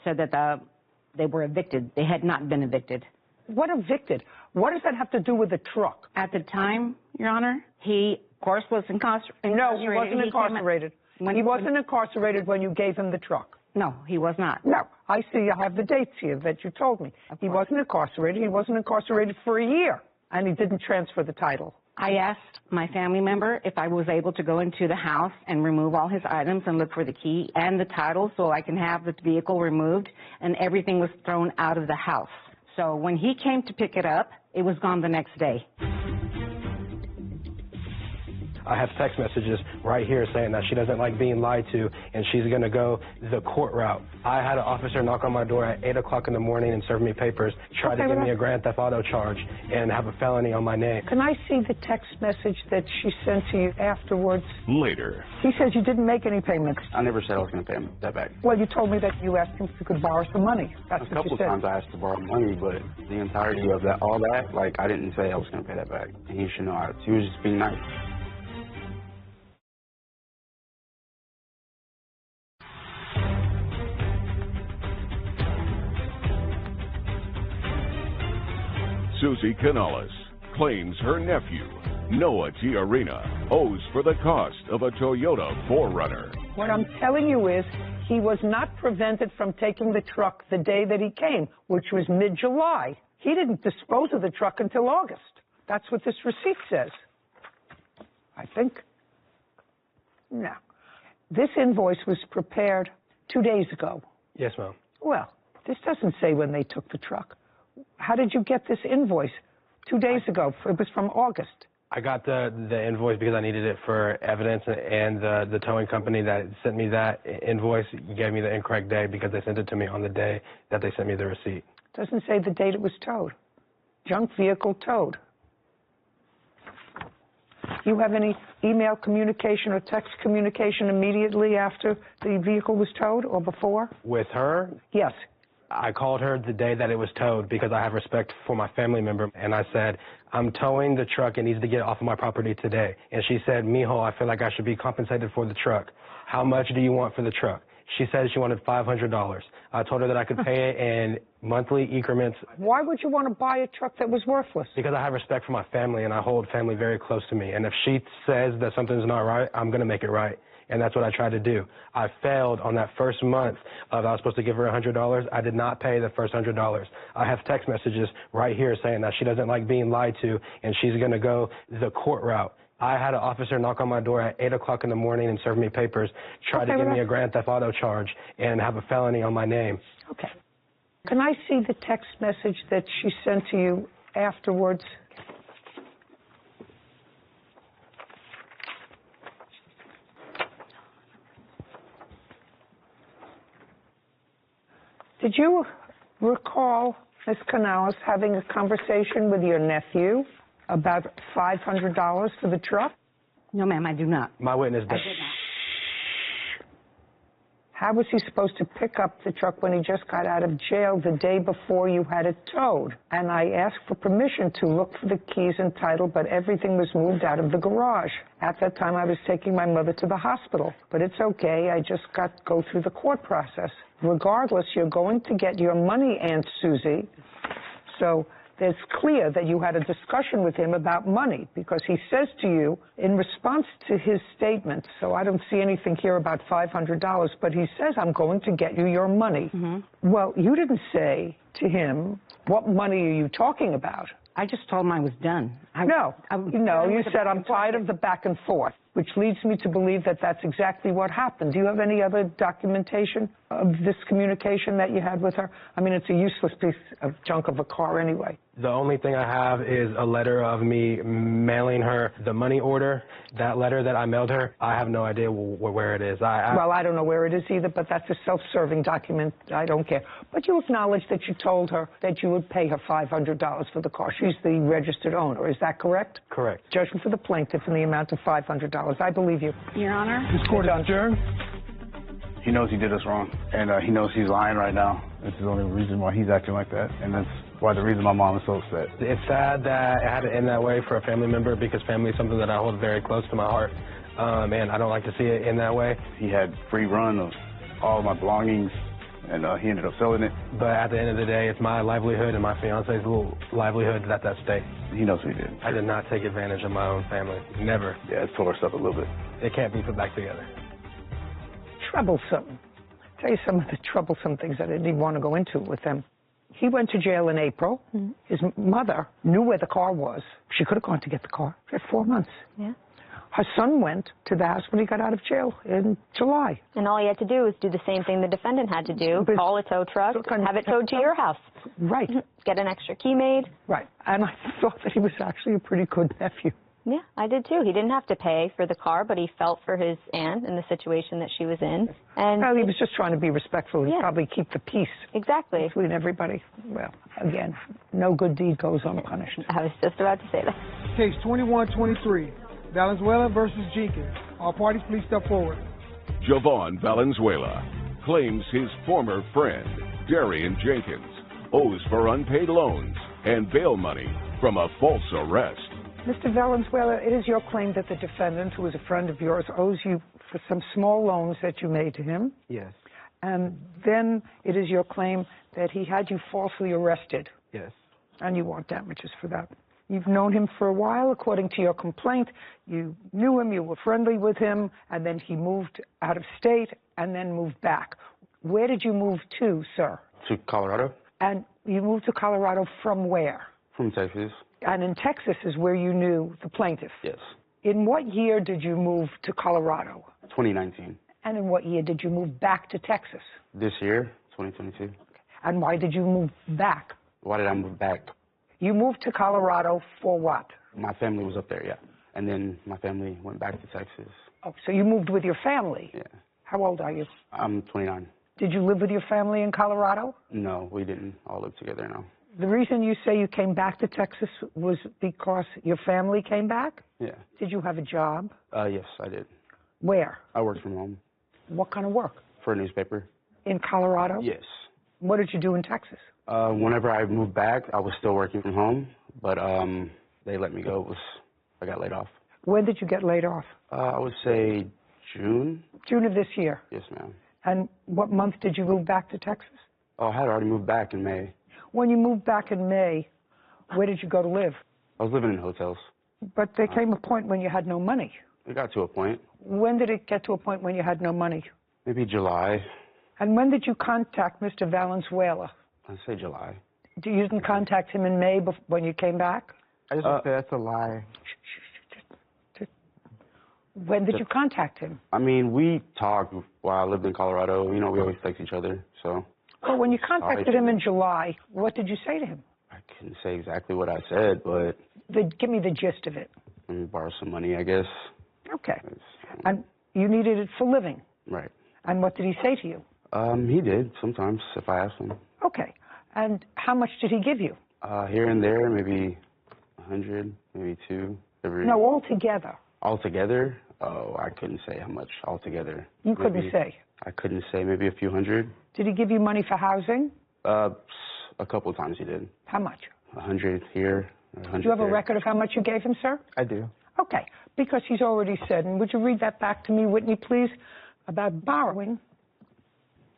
said that they were evicted. They had not been evicted. What evicted? What does that have to do with the truck? At the time, Your Honor, he, of course, was incarcerated. No, he wasn't incarcerated. He wasn't incarcerated when you gave him the truck. No, he was not. No, I see you have the dates here that you told me. He wasn't incarcerated. He wasn't incarcerated for a year, and he didn't transfer the title. I asked my family member if I was able to go into the house and remove all his items and look for the key and the title so I can have the vehicle removed, and everything was thrown out of the house. So when he came to pick it up, it was gone the next day. I have text messages right here saying that she doesn't like being lied to and she's going to go the court route. I had an officer knock on my door at 8 o'clock in the morning and serve me papers, try to give me a Grand Theft Auto charge and have a felony on my name. Can I see the text message that she sent to you afterwards? Later. He says you didn't make any payments. I never said I was going to pay him that back. Well, you told me that you asked him if you could borrow some money. That's a what you couple said. times I asked to borrow money, but the entirety of that, all that, like, I didn't say I was going to pay that back. And he should know how to. He was just being nice. Susie Canales claims her nephew, Noah Tiarina, owes for the cost of a Toyota 4Runner. What I'm telling you is he was not prevented from taking the truck the day that he came, which was mid-July. He didn't dispose of the truck until August. That's what this receipt says, I think. Now, this invoice was prepared 2 days ago. Yes, ma'am. Well, this doesn't say when they took the truck. How did you get this invoice 2 days ago? It was from August. I got the invoice because I needed it for evidence, and the towing company that sent me that invoice gave me the incorrect day because they sent it to me on the day that they sent me the receipt. Doesn't say the date it was towed. Junk vehicle towed. You have any email communication or text communication immediately after the vehicle was towed or before? With her? Yes. I called her the day that it was towed because I have respect for my family member, and I said, I'm towing the truck. It needs to get off of my property today. And she said, Mijo, I feel like I should be compensated for the truck. How much do you want for the truck? She said she wanted $500. I told her that I could pay it in monthly increments. Why would you want to buy a truck that was worthless? Because I have respect for my family, and I hold family very close to me. And if she says that something's not right, I'm going to make it right. and that's what I tried to do. I failed on that first month of I was supposed to give her $100. I did not pay the first $100. I have text messages right here saying that she doesn't like being lied to, and she's going to go the court route. I had an officer knock on my door at 8 o'clock in the morning and serve me papers, try to give me a Grand Theft Auto charge, and have a felony on my name. Okay. Can I see the text message that she sent to you afterwards? Did you recall, Ms. Canales, having a conversation with your nephew about $500 for the truck? No, ma'am, I do not. My witness does. I did not. How was he supposed to pick up the truck when he just got out of jail the day before you had it towed? And I asked for permission to look for the keys and title, but everything was moved out of the garage. At that time, I was taking my mother to the hospital. But it's okay, I just got to go through the court process. Regardless, you're going to get your money, Aunt Susie. So it's clear that you had a discussion with him about money, because he says to you, in response to his statement, so I don't see anything here about $500, but he says, I'm going to get you your money. Well, you didn't say to him, what money are you talking about? I just told him I was done. You said, I'm tired of the back and forth, which leads me to believe that that's exactly what happened. Do you have any other documentation of this communication that you had with her? I mean, it's a useless piece of junk of a car anyway. The only thing I have is a letter of me mailing her the money order. That letter that I mailed her, I have no idea where it is. Well, I don't know where it is either, but that's a self-serving document. I don't care. But you acknowledge that you told her that you would pay her $500 for the car. She's the registered owner. Is that correct? Correct. Judgment for the plaintiff in the amount of $500. I believe you. Your Honor. This court is adjourned. He knows he did us wrong, and he knows he's lying right now. This is the only reason why he's acting like that, and that's why the reason my mom is so upset. It's sad that it had to end that way for a family member, because family is something that I hold very close to my heart, and I don't like to see it in that way. He had free run of all of my belongings, and he ended up selling it. But at the end of the day, it's my livelihood and my fiance's little livelihood that's at stake. He knows what he did. I did not take advantage of my own family. Never. Yeah, it tore us up a little bit. It can't be put back together. Troublesome. I'll tell you some of the troublesome things that I didn't even want to go into with them. He went to jail in April. His mother knew where the car was. She could have gone to get the car. She had 4 months. Yeah. Her son went to the house when he got out of jail in July. And all he had to do was do the same thing the defendant had to do, call a tow truck, have it towed to your house. Right. Get an extra key made. Right. And I thought that he was actually a pretty good nephew. Yeah, I did too. He didn't have to pay for the car, but he felt for his aunt and the situation that she was in. And well, he was just trying to be respectful and probably keep the peace. Exactly. Between everybody. Well, again, no good deed goes unpunished. I was just about to say that. Case 2123, Valenzuela versus Jenkins. All parties, please step forward. Javon Valenzuela claims his former friend, Darian Jenkins, owes for unpaid loans and bail money from a false arrest. Mr. Valenzuela, it is your claim that the defendant, who is a friend of yours, owes you for some small loans that you made to him. Yes. And then it is your claim that he had you falsely arrested. Yes. And you want damages for that. You've known him for a while, according to your complaint. You knew him, you were friendly with him, and then he moved out of state and then moved back. Where did you move to, sir? To Colorado. And you moved to Colorado from where? From Texas. And in Texas is where you knew the plaintiff? Yes. In what year did you move to Colorado? 2019. And in what year did you move back to Texas? This year, 2022. And why did you move back? Why did I move back? You moved to Colorado for what? My family was up there, yeah. And then my family went back to Texas. Oh, so you moved with your family? Yeah. How old are you? I'm 29. Did you live with your family in Colorado? No, we didn't all live together, no. The reason you say you came back to Texas was because your family came back? Yeah. Did you have a job? Yes, I did. Where? I worked from home. What kind of work? For a newspaper. In Colorado? Yes. What did you do in Texas? Whenever I moved back, I was still working from home, but they let me go. I got laid off. When did you get laid off? I would say June. June of this year? Yes, ma'am. And what month did you move back to Texas? Oh, I had already moved back in May. When you moved back in May, where did you go to live? I was living in hotels. But there came a point when you had no money. It got to a point. When did it get to a point when you had no money? Maybe July. And when did you contact Mr. Valenzuela? I'd say July. You didn't contact him in May when you came back? I just want to say that's a lie. When did you contact him? I mean, we talked while I lived in Colorado. You know, we always text each other, so. Well, when you contacted him in July, what did you say to him? I couldn't say exactly what I said, but. Give me the gist of it. Let me borrow some money, I guess. Okay. And you needed it for living? Right. And what did he say to you? He did, sometimes, if I asked him. Okay. And how much did he give you? Here and there, maybe 100, maybe 2. No, altogether. Altogether? Oh, I couldn't say how much altogether. You couldn't say? I couldn't say, maybe a few hundred. Did he give you money for housing? A couple of times he did. How much? 100 here, 100 Do you have there. a record of how much you gave him, sir? I do. Okay, because he's already said, and would you read that back to me, Whitney, please, about borrowing?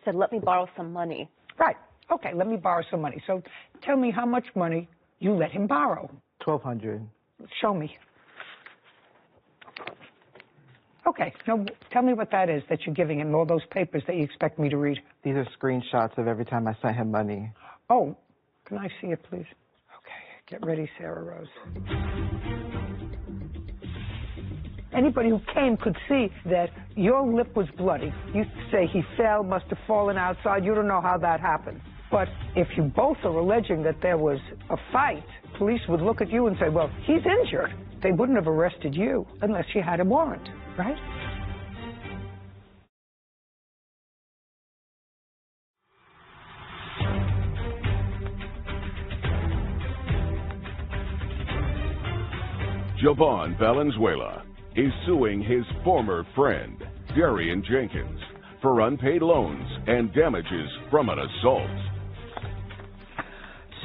Said, let me borrow some money. Right. Okay, let me borrow some money. So tell me how much money you let him borrow. $1,200. Show me. Okay, now tell me what that is that you're giving him, all those papers that you expect me to read. These are screenshots of every time I sent him money. Oh, can I see it, please? Okay, get ready, Sarah Rose. Anybody who came could see that your lip was bloody. You say he fell, must have fallen outside. You don't know how that happened. But if you both are alleging that there was a fight, police would look at you and say, well, he's injured. They wouldn't have arrested you unless you had a warrant, right? Javon Valenzuela is suing his former friend, Darian Jenkins, for unpaid loans and damages from an assault.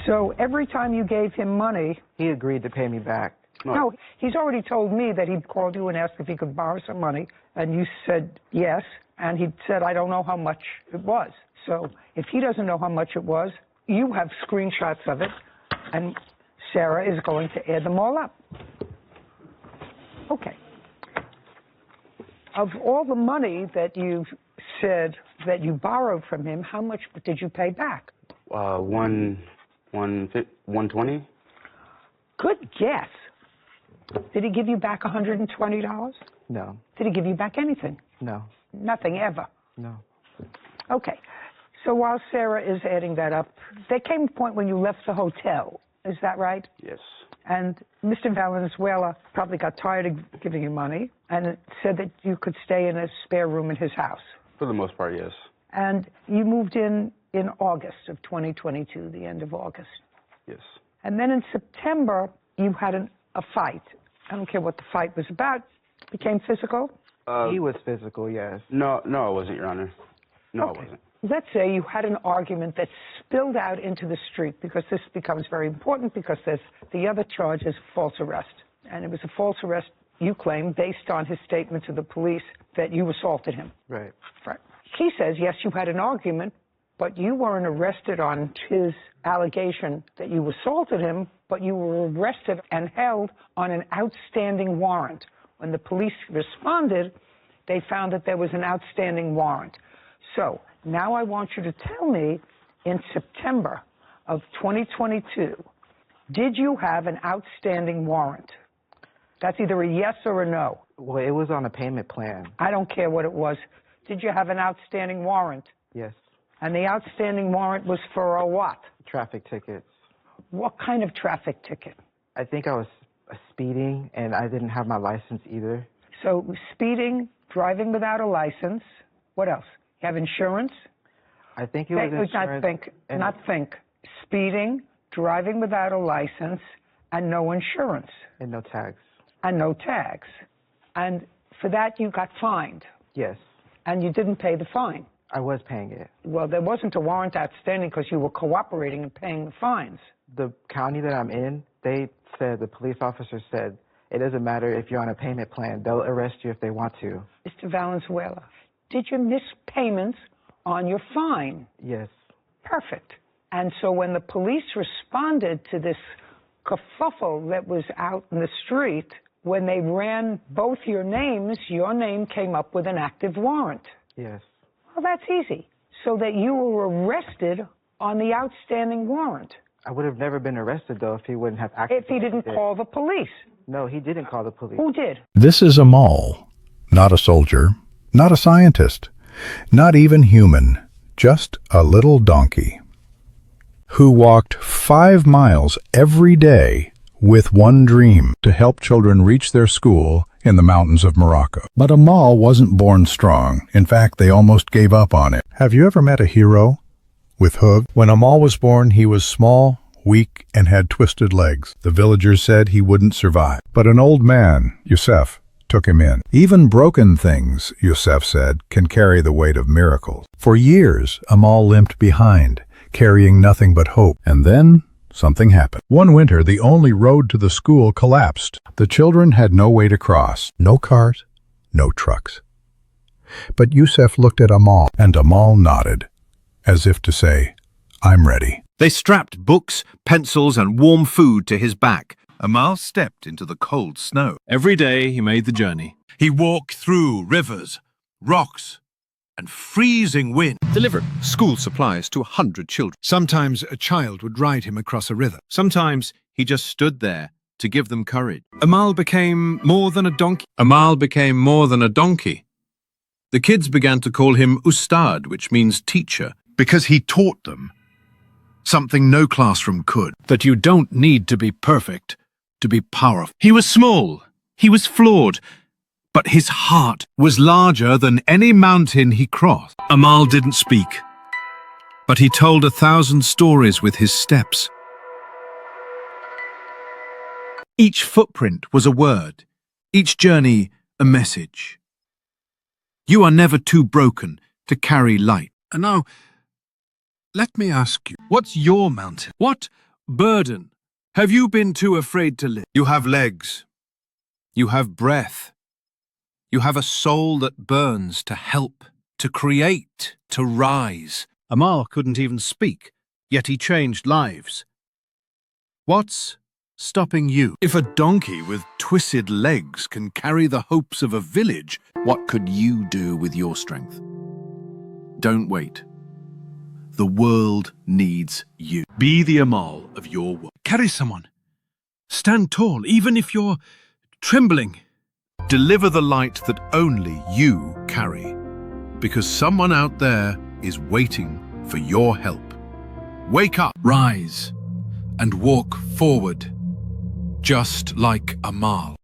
So every time you gave him money... He agreed to pay me back. No, he's already told me that he called you and asked if he could borrow some money, and you said yes, and he said, I don't know how much it was. So if he doesn't know how much it was, you have screenshots of it, and Sarah is going to add them all up. Okay. Of all the money that you said that you borrowed from him, how much did you pay back? 120. Good guess. Did he give you back $120? No. Did he give you back anything? No. Nothing ever? No. Okay. So while Sarah is adding that up, there came a point when you left the hotel. Is that right? Yes. And Mr. Valenzuela probably got tired of giving you money and said that you could stay in a spare room in his house. For the most part, yes. And you moved in August of 2022, the end of August. Yes. And then in September, you had a fight. I don't care what the fight was about. It became physical? He was physical, yes. No, it wasn't, Your Honor. No, Okay. it wasn't. Let's say you had an argument that spilled out into the street, because this becomes very important, because the other charge is false arrest. And it was a false arrest, you claim, based on his statement to the police that you assaulted him. Right. Right. He says, yes, you had an argument, but you weren't arrested on his allegation that you assaulted him, but you were arrested and held on an outstanding warrant. When the police responded, they found that there was an outstanding warrant. So now I want you to tell me, in September of 2022, did you have an outstanding warrant? That's either a yes or a no. Well, it was on a payment plan. I don't care what it was. Did you have an outstanding warrant? Yes. And the outstanding warrant was for a what? Traffic tickets. What kind of traffic ticket? I think I was speeding, and I didn't have my license either. So speeding, driving without a license. What else? You have insurance? I think it was insurance. Not think. Speeding, driving without a license, and no insurance. And no tags. And no tags. And for that, you got fined. Yes. And you didn't pay the fine. I was paying it. Well, there wasn't a warrant outstanding because you were cooperating and paying the fines. The county that I'm in, they said, the police officer said, it doesn't matter if you're on a payment plan. They'll arrest you if they want to. Mr. Valenzuela, did you miss payments on your fine? Yes. Perfect. And so when the police responded to this kerfuffle that was out in the street, when they ran both your names, your name came up with an active warrant. Yes. Well, that's easy. So that you were arrested on the outstanding warrant. I would have never been arrested, though, if he wouldn't have acted. If he didn't call the police. No, he didn't call the police. Who did? This is Amal, not a soldier, not a scientist, not even human, just a little donkey who walked 5 miles every day with one dream: to help children reach their school in the mountains of Morocco. But Amal wasn't born strong. In fact, they almost gave up on it. Have you ever met a hero with hooves? When Amal was born, he was small, weak, and had twisted legs. The villagers said he wouldn't survive. But an old man, Yusuf, took him in. Even broken things, Yusuf said, can carry the weight of miracles. For years, Amal limped behind, carrying nothing but hope. And then something happened. One winter, the only road to the school collapsed. The children had no way to cross. No cars, no trucks. But Yusuf looked at Amal, and Amal nodded, as if to say, I'm ready. They strapped books, pencils, and warm food to his back. Amal stepped into the cold snow. Every day he made the journey. He walked through rivers, rocks, and freezing wind. Delivered school supplies to 100 children. Sometimes a child would ride him across a river. Sometimes he just stood there to give them courage. Amal became more than a donkey. The kids began to call him Ustad, which means teacher, because he taught them something no classroom could: that you don't need to be perfect to be powerful. He was small, he was flawed, but his heart was larger than any mountain he crossed. Amal didn't speak, but he told 1,000 stories with his steps. Each footprint was a word, each journey a message. You are never too broken to carry light. And now, let me ask you, what's your mountain? What burden have you been too afraid to lift? You have legs. You have breath. You have a soul that burns to help, to create, to rise. Amal couldn't even speak, yet he changed lives. What's stopping you? If a donkey with twisted legs can carry the hopes of a village, what could you do with your strength? Don't wait. The world needs you. Be the Amal of your world. Carry someone. Stand tall, even if you're trembling. Deliver the light that only you carry, because someone out there is waiting for your help. Wake up, rise, and walk forward, just like Amal.